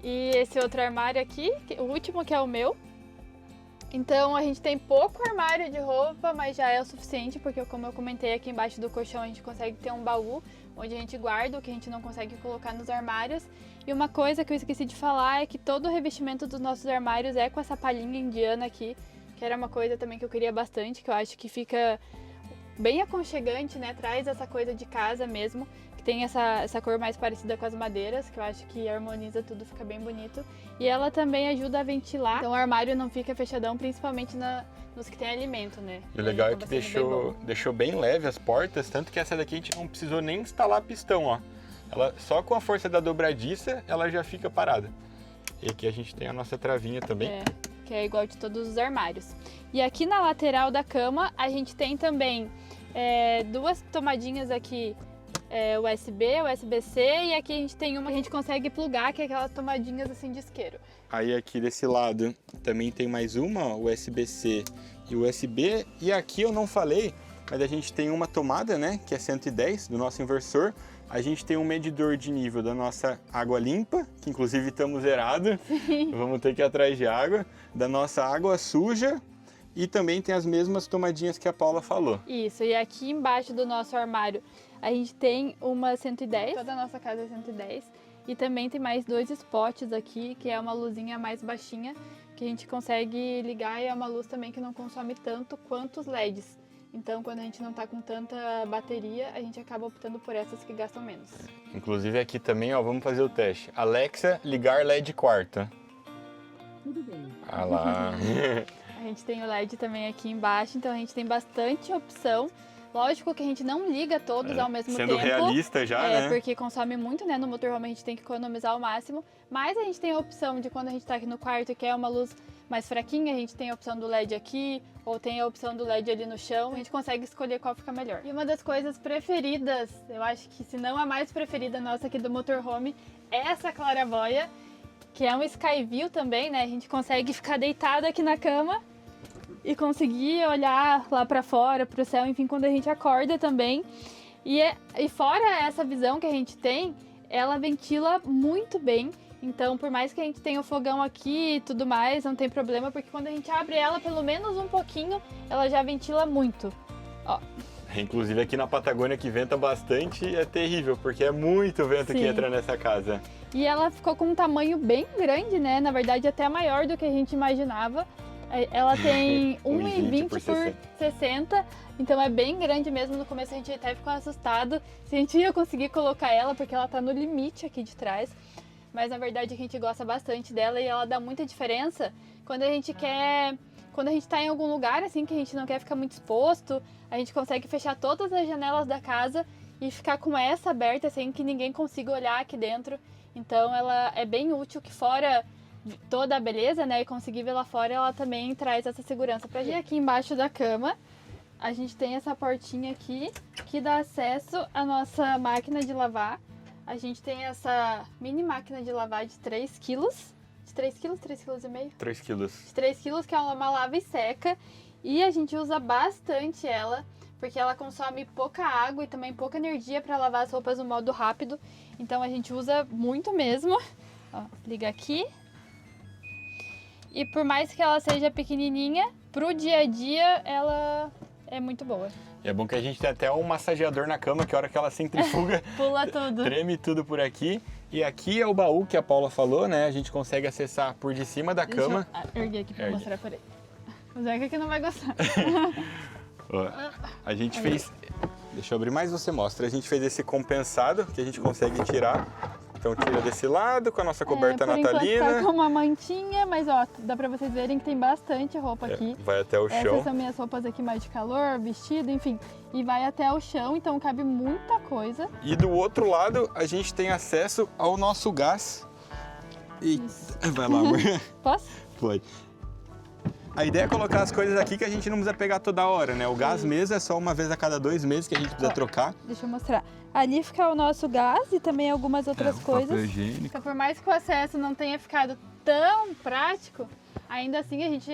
E esse outro armário aqui, o último que é o meu. Então a gente tem pouco armário de roupa, mas já é o suficiente, porque como eu comentei aqui embaixo do colchão, a gente consegue ter um baú onde a gente guarda o que a gente não consegue colocar nos armários. E uma coisa que eu esqueci de falar é que todo o revestimento dos nossos armários é com essa palhinha indiana aqui, que era uma coisa também que eu queria bastante, que eu acho que fica bem aconchegante, né? Traz essa coisa de casa mesmo, que tem essa cor mais parecida com as madeiras, que eu acho que harmoniza tudo, fica bem bonito. E ela também ajuda a ventilar, então o armário não fica fechadão, principalmente nos que tem alimento, né? E o legal é que deixou bem leve as portas, tanto que essa daqui a gente não precisou nem instalar pistão, ó. Ela, só com a força da dobradiça, ela já fica parada. E aqui a gente tem a nossa travinha também. Que é igual de todos os armários. E aqui na lateral da cama, a gente tem também 2 tomadinhas aqui, USB, USB-C, e aqui a gente tem uma que a gente consegue plugar, que é aquelas tomadinhas assim de isqueiro. Aí aqui desse lado também tem mais uma, ó, USB-C e USB. E aqui eu não falei, mas a gente tem uma tomada, né, que é 110 do nosso inversor. A gente tem um medidor de nível da nossa água limpa, que inclusive estamos zerados, vamos ter que ir atrás de água, da nossa água suja, e também tem as mesmas tomadinhas que a Paula falou. Isso, e aqui embaixo do nosso armário a gente tem uma 110, toda a nossa casa é 110, e também tem mais 2 spots aqui, que é uma luzinha mais baixinha, que a gente consegue ligar, e é uma luz também que não consome tanto quanto os LEDs. Então, quando a gente não tá com tanta bateria, a gente acaba optando por essas que gastam menos. Inclusive aqui também, ó, vamos fazer o teste. Alexa, ligar LED quarto. Tudo bem. Ah lá. A gente tem o LED também aqui embaixo, então a gente tem bastante opção Lógico que a gente não liga todos ao mesmo tempo. Sendo realista já, né? Porque consome muito, né? No motorhome a gente tem que economizar ao máximo. Mas a gente tem a opção de quando a gente tá aqui no quarto e quer uma luz mais fraquinha, a gente tem a opção do LED aqui, ou tem a opção do LED ali no chão. A gente consegue escolher qual fica melhor. E uma das coisas preferidas, eu acho que se não a mais preferida nossa aqui do motorhome, é essa claraboia, que é um Sky View também, né? A gente consegue ficar deitado aqui na cama e conseguir olhar lá pra fora, pro céu, enfim, quando a gente acorda também. E fora essa visão que a gente tem, ela ventila muito bem. Então, por mais que a gente tenha o fogão aqui e tudo mais, não tem problema, porque quando a gente abre ela pelo menos um pouquinho, ela já ventila muito. Ó. Inclusive aqui na Patagônia, que venta bastante, é terrível, porque é muito vento que entra nessa casa. E ela ficou com um tamanho bem grande, né? Na verdade, até maior do que a gente imaginava. Ela tem 1,20 por 60, então é bem grande mesmo. No começo a gente até ficou assustado se a gente ia conseguir colocar ela, porque ela tá no limite aqui de trás. Mas na verdade a gente gosta bastante dela e ela dá muita diferença quando a gente quer... Quando a gente tá em algum lugar assim que a gente não quer ficar muito exposto, a gente consegue fechar todas as janelas da casa e ficar com essa aberta sem que ninguém consiga olhar aqui dentro. Então ela é bem útil, que fora toda a beleza, né, e conseguir ver lá fora, ela também traz essa segurança pra gente. E aqui embaixo da cama, a gente tem essa portinha aqui, que dá acesso à nossa máquina de lavar. A gente tem essa mini máquina de lavar de 3 quilos. De 3 quilos? 3 quilos e meio? 3 quilos. De 3 quilos, que é uma lava e seca. E a gente usa bastante ela, porque ela consome pouca água e também pouca energia para lavar as roupas no modo rápido. Então a gente usa muito mesmo. Ó, liga aqui. E por mais que ela seja pequenininha, pro dia a dia ela é muito boa. E é bom que a gente tem até um massageador na cama, que a hora que ela centrifuga, pula tudo. Treme tudo por aqui. E aqui é o baú que a Paula falou, né? A gente consegue acessar por de cima da cama. Deixa eu erguer aqui pra mostrar por aí. O Zeca que não vai gostar. Ó, a gente fez... Deixa eu abrir mais, você mostra. A gente fez esse compensado, que a gente consegue tirar. Então tira desse lado, com a nossa coberta natalina. Tá com uma mantinha, mas ó, dá pra vocês verem que tem bastante roupa aqui. Vai até o chão. Essas são minhas roupas aqui mais de calor, vestido, enfim. E vai até o chão, então cabe muita coisa. E do outro lado, a gente tem acesso ao nosso gás. E... Vai lá, amor. Posso? Pode. A ideia é colocar as coisas aqui que a gente não precisa pegar toda hora, né? O gás mesmo é só uma vez a cada 2 meses que a gente precisa trocar. Deixa eu mostrar. Ali fica o nosso gás e também algumas outras coisas. Papel higiênico. Então, por mais que o acesso não tenha ficado tão prático, ainda assim a gente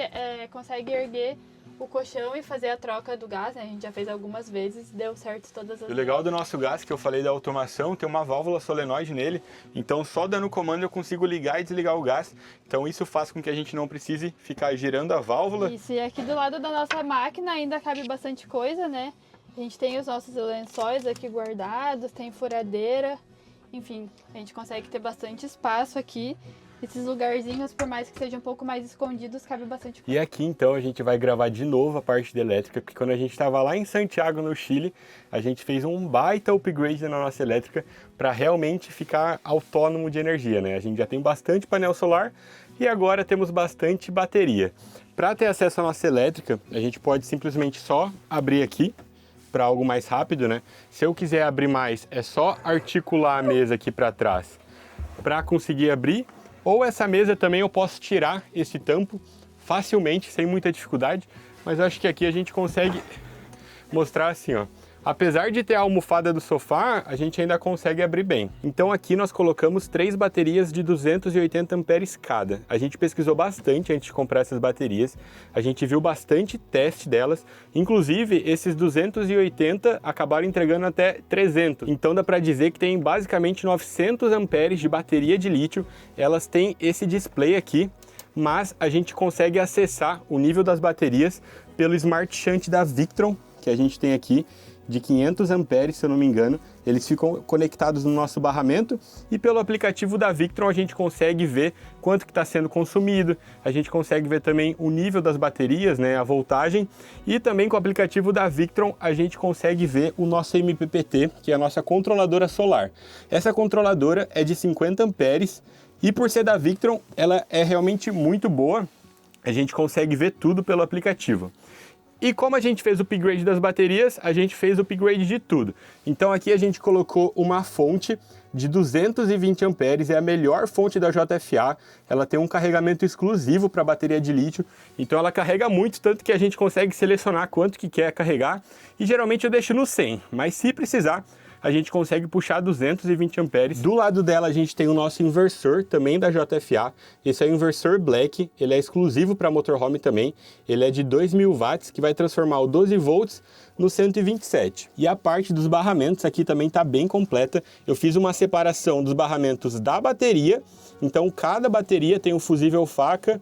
consegue erguer o colchão e fazer a troca do gás, né? A gente já fez algumas vezes e deu certo todas as vezes. O legal do nosso gás, que eu falei da automação, tem uma válvula solenoide nele, então só dando comando eu consigo ligar e desligar o gás. Então isso faz com que a gente não precise ficar girando a válvula. Isso, e aqui do lado da nossa máquina ainda cabe bastante coisa, né? A gente tem os nossos lençóis aqui guardados, tem furadeira, enfim, a gente consegue ter bastante espaço aqui. Esses lugarzinhos, por mais que sejam um pouco mais escondidos, cabe bastante coisa. E aqui então a gente vai gravar de novo a parte da elétrica, porque quando a gente estava lá em Santiago, no Chile, a gente fez um baita upgrade na nossa elétrica para realmente ficar autônomo de energia, né? A gente já tem bastante painel solar e agora temos bastante bateria. Para ter acesso à nossa elétrica, a gente pode simplesmente só abrir aqui para algo mais rápido, né? Se eu quiser abrir mais, é só articular a mesa aqui para trás para conseguir abrir. Ou essa mesa também eu posso tirar esse tampo facilmente, sem muita dificuldade, mas eu acho que aqui a gente consegue mostrar assim, ó. Apesar de ter a almofada do sofá, a gente ainda consegue abrir bem. Então aqui nós colocamos 3 baterias de 280 amperes cada. A gente pesquisou bastante antes de comprar essas baterias, a gente viu bastante teste delas, inclusive esses 280 acabaram entregando até 300. Então dá para dizer que tem basicamente 900 amperes de bateria de lítio. Elas têm esse display aqui, mas a gente consegue acessar o nível das baterias pelo Smart Shunt da Victron, que a gente tem aqui, de 500 amperes, se eu não me engano. Eles ficam conectados no nosso barramento e pelo aplicativo da Victron a gente consegue ver quanto que está sendo consumido, a gente consegue ver também o nível das baterias, né, a voltagem, e também com o aplicativo da Victron a gente consegue ver o nosso MPPT, que é a nossa controladora solar. Essa controladora é de 50 amperes e por ser da Victron ela é realmente muito boa, a gente consegue ver tudo pelo aplicativo. E como a gente fez o upgrade das baterias, a gente fez o upgrade de tudo. Então aqui a gente colocou uma fonte de 220 amperes, é a melhor fonte da JFA, ela tem um carregamento exclusivo para bateria de lítio, então ela carrega muito, tanto que a gente consegue selecionar quanto que quer carregar, e geralmente eu deixo no 100, mas se precisar, a gente consegue puxar 220 amperes. Do lado dela a gente tem o nosso inversor, também da JFA. Esse é o inversor Black, ele é exclusivo para motorhome também. Ele é de 2000 watts, que vai transformar o 12 volts no 127. E a parte dos barramentos aqui também está bem completa. Eu fiz uma separação dos barramentos da bateria, então cada bateria tem um fusível faca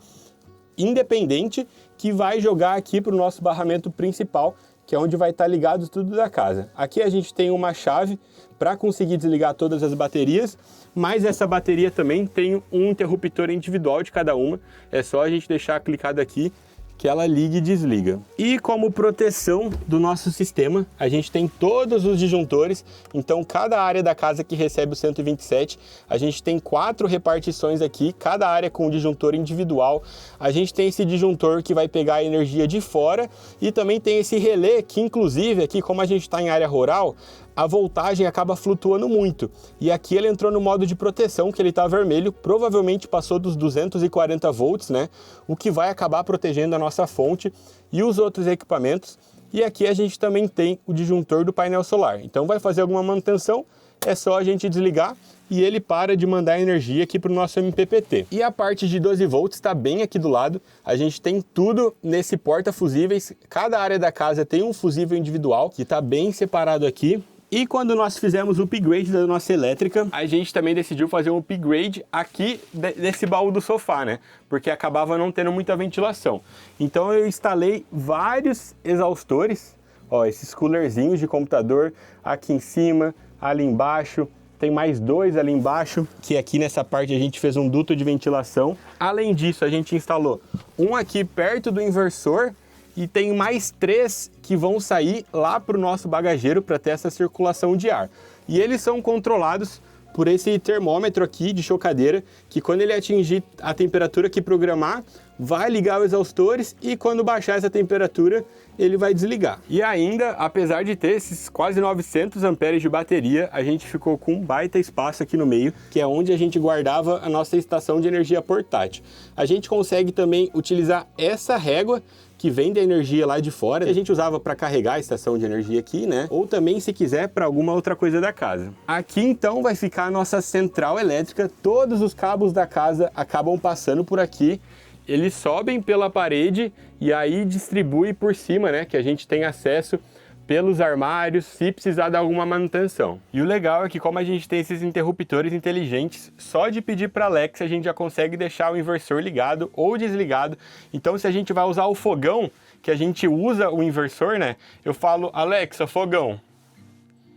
independente que vai jogar aqui para o nosso barramento principal, que é onde vai estar ligado tudo da casa. Aqui a gente tem uma chave para conseguir desligar todas as baterias, mas essa bateria também tem um interruptor individual de cada uma. É só a gente deixar clicado aqui que ela liga e desliga. E como proteção do nosso sistema, a gente tem todos os disjuntores, então cada área da casa que recebe o 127, a gente tem 4 repartições aqui, cada área com um disjuntor individual. A gente tem esse disjuntor que vai pegar a energia de fora e também tem esse relé que, inclusive, aqui como a gente está em área rural, a voltagem acaba flutuando muito. E aqui ele entrou no modo de proteção, que ele está vermelho, provavelmente passou dos 240 volts, né? O que vai acabar protegendo a nossa fonte e os outros equipamentos. E aqui a gente também tem o disjuntor do painel solar. Então vai fazer alguma manutenção, é só a gente desligar e ele para de mandar energia aqui para o nosso MPPT. E a parte de 12 volts está bem aqui do lado. A gente tem tudo nesse porta-fusíveis. Cada área da casa tem um fusível individual que está bem separado aqui. E quando nós fizemos o upgrade da nossa elétrica, a gente também decidiu fazer um upgrade aqui desse baú do sofá, né? Porque acabava não tendo muita ventilação. Então eu instalei vários exaustores, ó, esses coolerzinhos de computador aqui em cima, ali embaixo. Tem mais 2 ali embaixo, que aqui nessa parte a gente fez um duto de ventilação. Além disso, a gente instalou um aqui perto do inversor, e tem mais 3 que vão sair lá para o nosso bagageiro para ter essa circulação de ar. E eles são controlados por esse termômetro aqui de chocadeira, que quando ele atingir a temperatura que programar, vai ligar os exaustores e quando baixar essa temperatura, ele vai desligar. E ainda, apesar de ter esses quase 900 amperes de bateria, a gente ficou com um baita espaço aqui no meio, que é onde a gente guardava a nossa estação de energia portátil. A gente consegue também utilizar essa régua que vem da energia lá de fora, que a gente usava para carregar a estação de energia aqui, né? Ou também, se quiser, para alguma outra coisa da casa. Aqui, então, vai ficar a nossa central elétrica. Todos os cabos da casa acabam passando por aqui. Eles sobem pela parede e aí distribui por cima, né? Que a gente tem acesso pelos armários, se precisar de alguma manutenção. E o legal é que como a gente tem esses interruptores inteligentes, só de pedir para a Alexa a gente já consegue deixar o inversor ligado ou desligado. Então se a gente vai usar o fogão, que a gente usa o inversor, né? Eu falo, Alexa, fogão.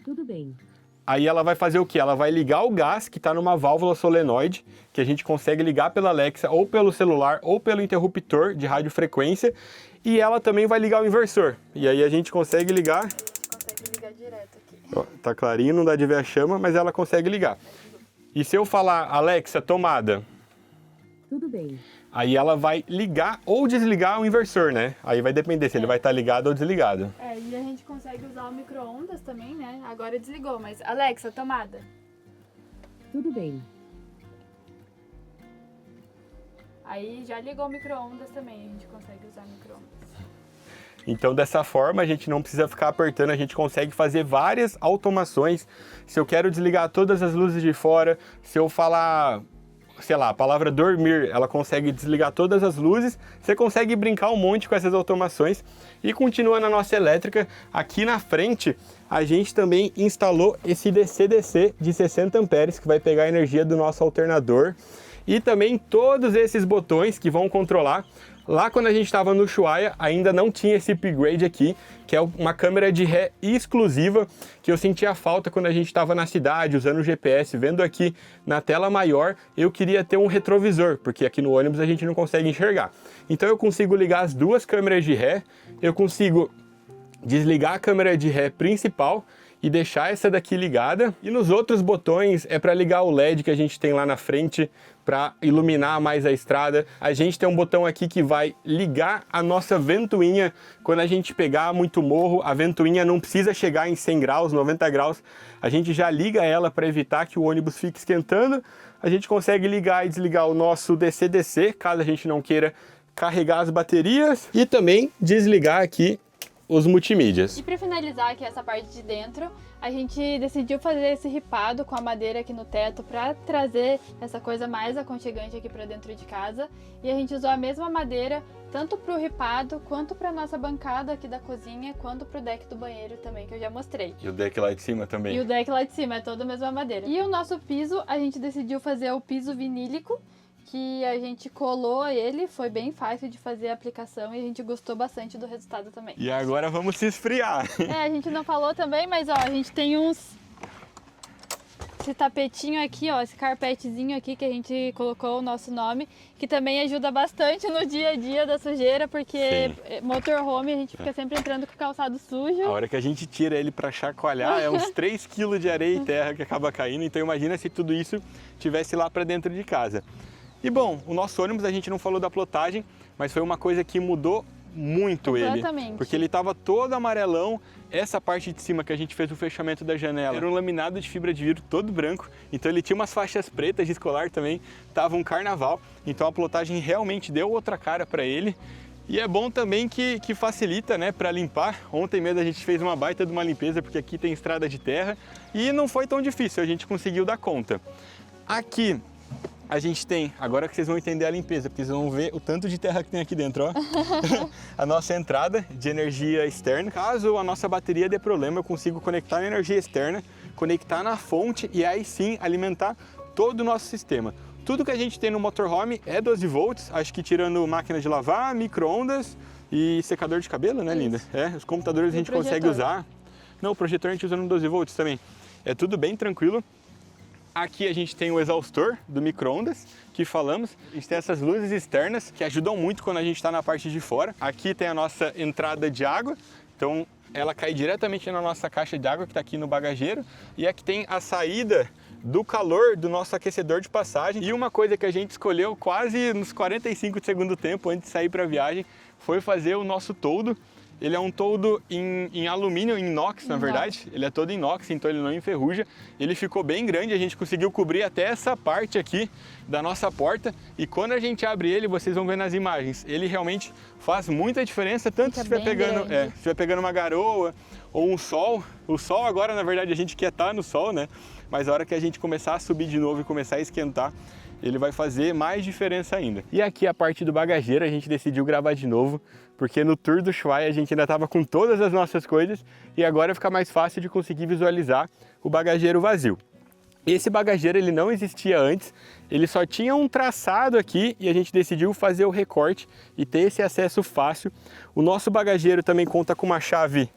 Tudo bem. Aí ela vai fazer o quê? Ela vai ligar o gás que está numa válvula solenoide, que a gente consegue ligar pela Alexa ou pelo celular ou pelo interruptor de radiofrequência, e ela também vai ligar o inversor. E aí a gente consegue ligar. Consegue ligar direto aqui. Ó, tá clarinho, não dá de ver a chama, mas ela consegue ligar. E se eu falar, Alexa, tomada? Tudo bem. Aí ela vai ligar ou desligar o inversor, né? Aí vai depender se ele vai estar ligado ou desligado. É, e a gente consegue usar o micro-ondas também, né? Agora desligou, mas Alexa, tomada. Tudo bem. Aí já ligou o micro-ondas também, a gente consegue usar micro-ondas. Então dessa forma a gente não precisa ficar apertando, a gente consegue fazer várias automações. Se eu quero desligar todas as luzes de fora, se eu falar, sei lá, a palavra dormir, ela consegue desligar todas as luzes, você consegue brincar um monte com essas automações. E continua na nossa elétrica, aqui na frente a gente também instalou esse DC-DC de 60 amperes que vai pegar a energia do nosso alternador. E também todos esses botões que vão controlar. Lá quando a gente estava no Ushuaia, ainda não tinha esse upgrade aqui, que é uma câmera de ré exclusiva, que eu sentia falta quando a gente estava na cidade, usando o GPS, vendo aqui na tela maior, eu queria ter um retrovisor, porque aqui no ônibus a gente não consegue enxergar. Então eu consigo ligar as 2 câmeras de ré, eu consigo desligar a câmera de ré principal e deixar essa daqui ligada. E nos outros botões é para ligar o LED que a gente tem lá na frente para iluminar mais a estrada. A gente tem um botão aqui que vai ligar a nossa ventoinha. Quando a gente pegar muito morro, a ventoinha não precisa chegar em 100 graus, 90 graus. A gente já liga ela para evitar que o ônibus fique esquentando. A gente consegue ligar e desligar o nosso DC-DC, caso a gente não queira carregar as baterias. E também desligar aqui os multimídias. E para finalizar aqui essa parte de dentro, a gente decidiu fazer esse ripado com a madeira aqui no teto para trazer essa coisa mais aconchegante aqui para dentro de casa. E a gente usou a mesma madeira tanto para o ripado, quanto para nossa bancada aqui da cozinha, quanto para o deck do banheiro também, que eu já mostrei. E o deck lá de cima também. E o deck lá de cima, é toda a mesma madeira. E o nosso piso, a gente decidiu fazer o piso vinílico, que a gente colou ele, foi bem fácil de fazer a aplicação e a gente gostou bastante do resultado também. E agora vamos se esfriar. A gente não falou também, mas ó, a gente tem esse tapetinho aqui, ó, esse carpetezinho aqui que a gente colocou o nosso nome, que também ajuda bastante no dia a dia da sujeira, porque motorhome a gente fica sempre entrando com o calçado sujo. A hora que a gente tira ele para chacoalhar, é uns 3 kg de areia e terra que acaba caindo, então imagina se tudo isso tivesse lá para dentro de casa. E bom, o nosso ônibus, a gente não falou da plotagem, mas foi uma coisa que mudou muito ele. Porque ele estava todo amarelão. Essa parte de cima que a gente fez o fechamento da janela era um laminado de fibra de vidro todo branco. Então ele tinha umas faixas pretas de escolar também. Tava um carnaval. Então a plotagem realmente deu outra cara para ele. E é bom também que facilita, né, para limpar. Ontem mesmo a gente fez uma baita de uma limpeza, porque aqui tem estrada de terra. E não foi tão difícil, a gente conseguiu dar conta. Aqui a gente tem, agora que vocês vão entender a limpeza, porque vocês vão ver o tanto de terra que tem aqui dentro, ó. A nossa entrada de energia externa. Caso a nossa bateria dê problema, eu consigo conectar na energia externa, conectar na fonte e aí sim alimentar todo o nosso sistema. Tudo que a gente tem no motorhome é 12 volts, acho que tirando máquina de lavar, micro-ondas e secador de cabelo, né, linda? Os computadores a gente consegue usar. Não, o projetor a gente usa no 12 volts também. É tudo bem tranquilo. Aqui a gente tem o exaustor do micro-ondas, que falamos. A gente tem essas luzes externas, que ajudam muito quando a gente está na parte de fora. Aqui tem a nossa entrada de água, então ela cai diretamente na nossa caixa de água, que está aqui no bagageiro. E aqui tem a saída do calor do nosso aquecedor de passagem. E uma coisa que a gente escolheu quase nos 45 de segundo tempo, antes de sair para a viagem, foi fazer o nosso toldo. Ele é um toldo em alumínio, em inox, na verdade. Ele é todo inox, então ele não enferruja. Ele ficou bem grande, a gente conseguiu cobrir até essa parte aqui da nossa porta. E quando a gente abre ele, vocês vão ver nas imagens, ele realmente faz muita diferença, tanto se estiver pegando uma garoa ou um sol. O sol agora, na verdade, a gente quer estar no sol, né? Mas a hora que a gente começar a subir de novo e começar a esquentar, ele vai fazer mais diferença ainda. E aqui a parte do bagageiro a gente decidiu gravar de novo, porque no tour do Ushuaia a gente ainda estava com todas as nossas coisas e agora fica mais fácil de conseguir visualizar o bagageiro vazio. Esse bagageiro ele não existia antes, ele só tinha um traçado aqui e a gente decidiu fazer o recorte e ter esse acesso fácil. O nosso bagageiro também conta com uma chave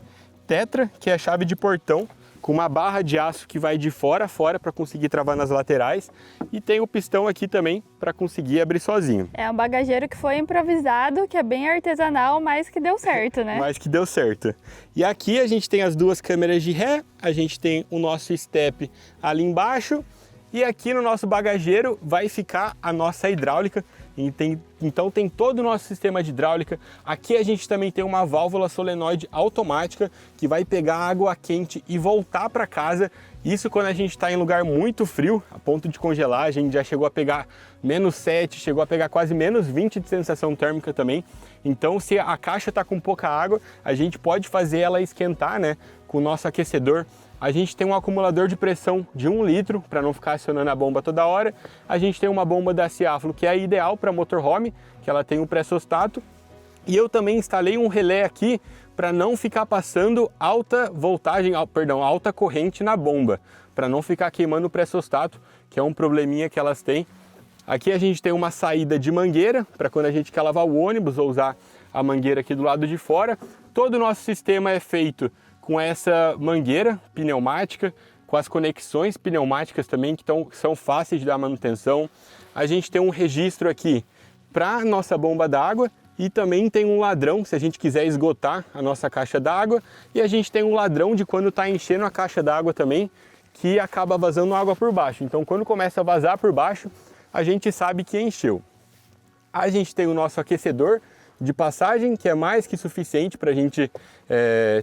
tetra, que é a chave de portão, com uma barra de aço que vai de fora a fora para conseguir travar nas laterais e tem o pistão aqui também para conseguir abrir sozinho. É um bagageiro que foi improvisado, que é bem artesanal, mas que deu certo, né? Mas que deu certo. E aqui a gente tem as duas câmeras de ré, a gente tem o nosso step ali embaixo e aqui no nosso bagageiro vai ficar a nossa hidráulica. Então tem todo o nosso sistema de hidráulica. Aqui a gente também tem uma válvula solenoide automática que vai pegar água quente e voltar para casa. Isso quando a gente está em lugar muito frio, a ponto de congelar. A gente já chegou a pegar -7, chegou a pegar quase -20 de sensação térmica também. Então se a caixa está com pouca água, a gente pode fazer ela esquentar, né, com o nosso aquecedor. A gente tem um acumulador de pressão de 1 litro para não ficar acionando a bomba toda hora. A gente tem uma bomba da Ciaflo que é ideal para motorhome, que ela tem um pressostato. E eu também instalei um relé aqui para não ficar passando alta corrente na bomba, para não ficar queimando o pressostato, que é um probleminha que elas têm. Aqui a gente tem uma saída de mangueira para quando a gente quer lavar o ônibus ou usar a mangueira aqui do lado de fora. Todo o nosso sistema é feito com essa mangueira pneumática, com as conexões pneumáticas também, que são fáceis de dar manutenção. A gente tem um registro aqui para nossa bomba d'água E também tem um ladrão, se a gente quiser esgotar a nossa caixa d'água. E a gente tem um ladrão de quando está enchendo a caixa d'água também, que acaba vazando água por baixo. Então quando começa a vazar por baixo, a gente sabe que encheu. A gente tem o nosso aquecedor de passagem, que é mais que suficiente para a gente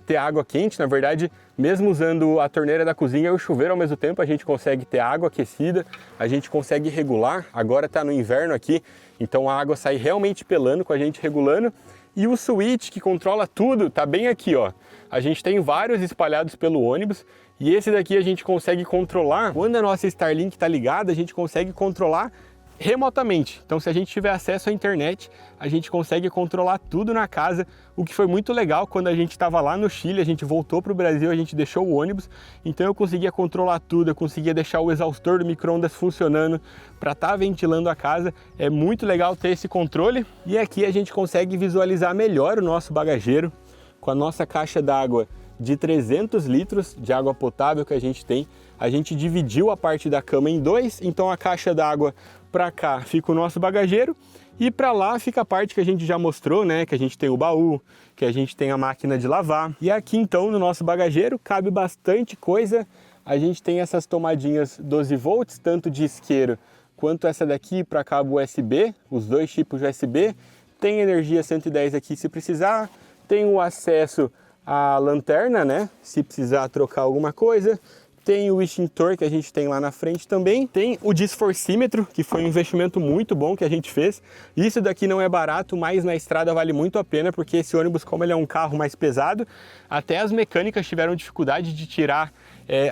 ter água quente. Na verdade, mesmo usando a torneira da cozinha e o chuveiro ao mesmo tempo, a gente consegue ter água aquecida, a gente consegue regular. Agora está no inverno aqui, então a água sai realmente pelando com a gente regulando. E o switch que controla tudo está bem aqui, ó. A gente tem vários espalhados pelo ônibus e esse daqui a gente consegue controlar. Quando a nossa Starlink está ligada, a gente consegue controlar remotamente. Então, se a gente tiver acesso à internet, a gente consegue controlar tudo na casa, o que foi muito legal. Quando a gente estava lá no Chile, a gente voltou para o Brasil, a gente deixou o ônibus, então eu conseguia controlar tudo, eu conseguia deixar o exaustor do micro-ondas funcionando para estar ventilando a casa. É muito legal ter esse controle. E aqui a gente consegue visualizar melhor o nosso bagageiro com a nossa caixa d'água de 300 litros de água potável que a gente tem. A gente dividiu a parte da cama em dois, então a caixa d'água para cá fica o nosso bagageiro e para lá fica a parte que a gente já mostrou, né? Que a gente tem o baú, que a gente tem a máquina de lavar. E aqui então no nosso bagageiro cabe bastante coisa. A gente tem essas tomadinhas 12 volts, tanto de isqueiro quanto essa daqui para cabo USB, os dois tipos de USB. Tem energia 110 aqui se precisar, tem o acesso à lanterna, né? Se precisar trocar alguma coisa. Tem o extintor que a gente tem lá na frente também. Tem o disforcímetro, que foi um investimento muito bom que a gente fez. Isso daqui não é barato, mas na estrada vale muito a pena, porque esse ônibus, como ele é um carro mais pesado, até as mecânicas tiveram dificuldade de tirar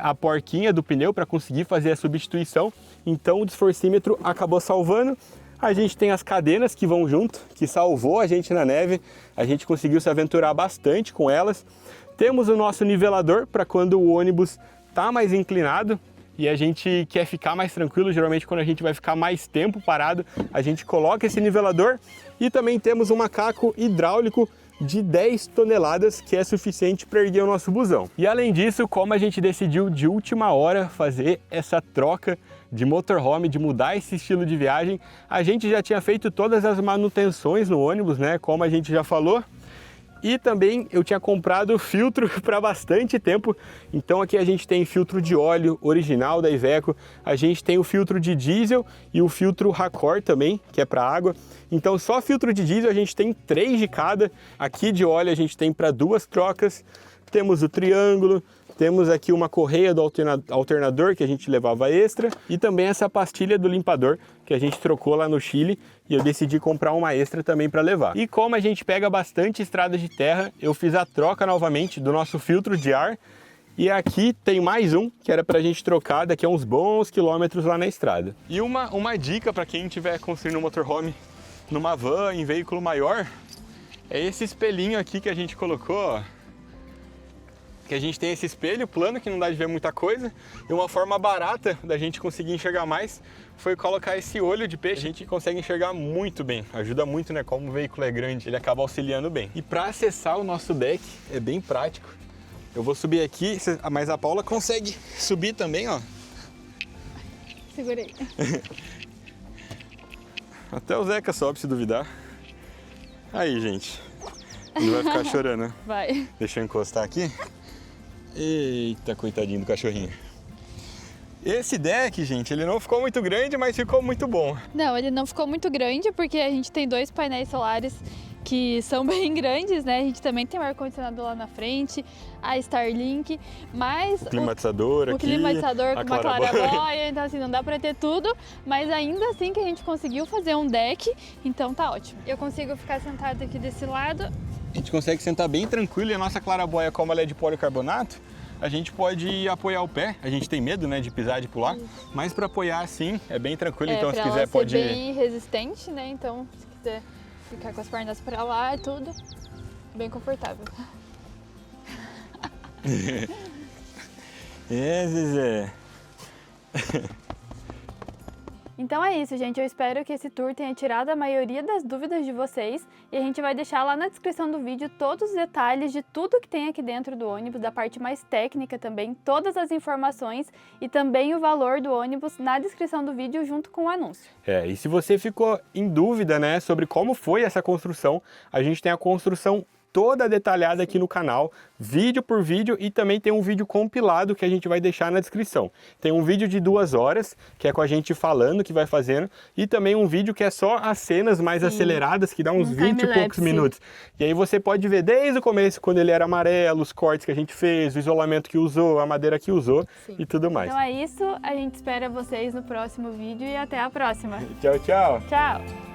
a porquinha do pneu para conseguir fazer a substituição. Então o disforcímetro acabou salvando. A gente tem as cadenas que vão junto, que salvou a gente na neve. A gente conseguiu se aventurar bastante com elas. Temos o nosso nivelador para quando o ônibus está mais inclinado e a gente quer ficar mais tranquilo. Geralmente quando a gente vai ficar mais tempo parado, a gente coloca esse nivelador. E também temos um macaco hidráulico de 10 toneladas, que é suficiente para erguer o nosso busão. E além disso, como a gente decidiu de última hora fazer essa troca de motorhome, de mudar esse estilo de viagem, a gente já tinha feito todas as manutenções no ônibus, né, como a gente já falou. E também eu tinha comprado filtro para bastante tempo. Então aqui a gente tem filtro de óleo original da Iveco, a gente tem o filtro de diesel e o filtro Racor também, que é para água. Então só filtro de diesel a gente tem 3 de cada. Aqui de óleo a gente tem para 2 trocas. Temos o triângulo, temos aqui uma correia do alternador que a gente levava extra e também essa pastilha do limpador que a gente trocou lá no Chile e eu decidi comprar uma extra também para levar. E como a gente pega bastante estrada de terra, eu fiz a troca novamente do nosso filtro de ar e aqui tem mais um que era para a gente trocar daqui a uns bons quilômetros lá na estrada. E uma dica para quem estiver construindo um motorhome numa van, em veículo maior, é esse espelhinho aqui que a gente colocou, ó. Que a gente tem esse espelho plano que não dá de ver muita coisa, e uma forma barata da gente conseguir enxergar mais foi colocar esse olho de peixe. A gente consegue enxergar muito bem, ajuda muito, né? Como o veículo é grande, ele acaba auxiliando bem. E para acessar o nosso deck é bem prático. Eu vou subir aqui, mas a Paula consegue subir também, ó. Segurei. Até o Zeca sobe se duvidar. Aí, gente. Ele vai ficar chorando, né? Vai. Deixa eu encostar aqui. Eita, coitadinho do cachorrinho. Esse deck, gente, ele não ficou muito grande, mas ficou muito bom. Não, ele não ficou muito grande porque a gente tem 2 painéis solares que são bem grandes, né? A gente também tem um ar-condicionado lá na frente, a Starlink, mas o climatizador aqui, o climatizador com uma claraboia. claraboia, então assim, não dá pra ter tudo, mas ainda assim que a gente conseguiu fazer um deck, então tá ótimo. Eu consigo ficar sentada aqui desse lado. A gente consegue sentar bem tranquilo e a nossa claraboia, como ela é de policarbonato, a gente pode apoiar o pé. A gente tem medo, né, de pisar, de pular, mas para apoiar assim é bem tranquilo. Então se quiser pode... É bem resistente, né, então se quiser ficar com as pernas para lá e tudo, bem confortável. Então é isso, gente. Eu espero que esse tour tenha tirado a maioria das dúvidas de vocês e a gente vai deixar lá na descrição do vídeo todos os detalhes de tudo que tem aqui dentro do ônibus, da parte mais técnica também, todas as informações e também o valor do ônibus na descrição do vídeo junto com o anúncio. E se você ficou em dúvida, né, sobre como foi essa construção, a gente tem a construção toda detalhada aqui no canal, vídeo por vídeo, e também tem um vídeo compilado que a gente vai deixar na descrição. Tem um vídeo de 2 horas, que é com a gente falando que vai fazendo, e também um vídeo que é só as cenas mais aceleradas, que dá uns 20 e poucos minutos. E aí você pode ver desde o começo, quando ele era amarelo, os cortes que a gente fez, o isolamento que usou, a madeira que usou e tudo mais. Então é isso, a gente espera vocês no próximo vídeo e até a próxima. Tchau, tchau! Tchau!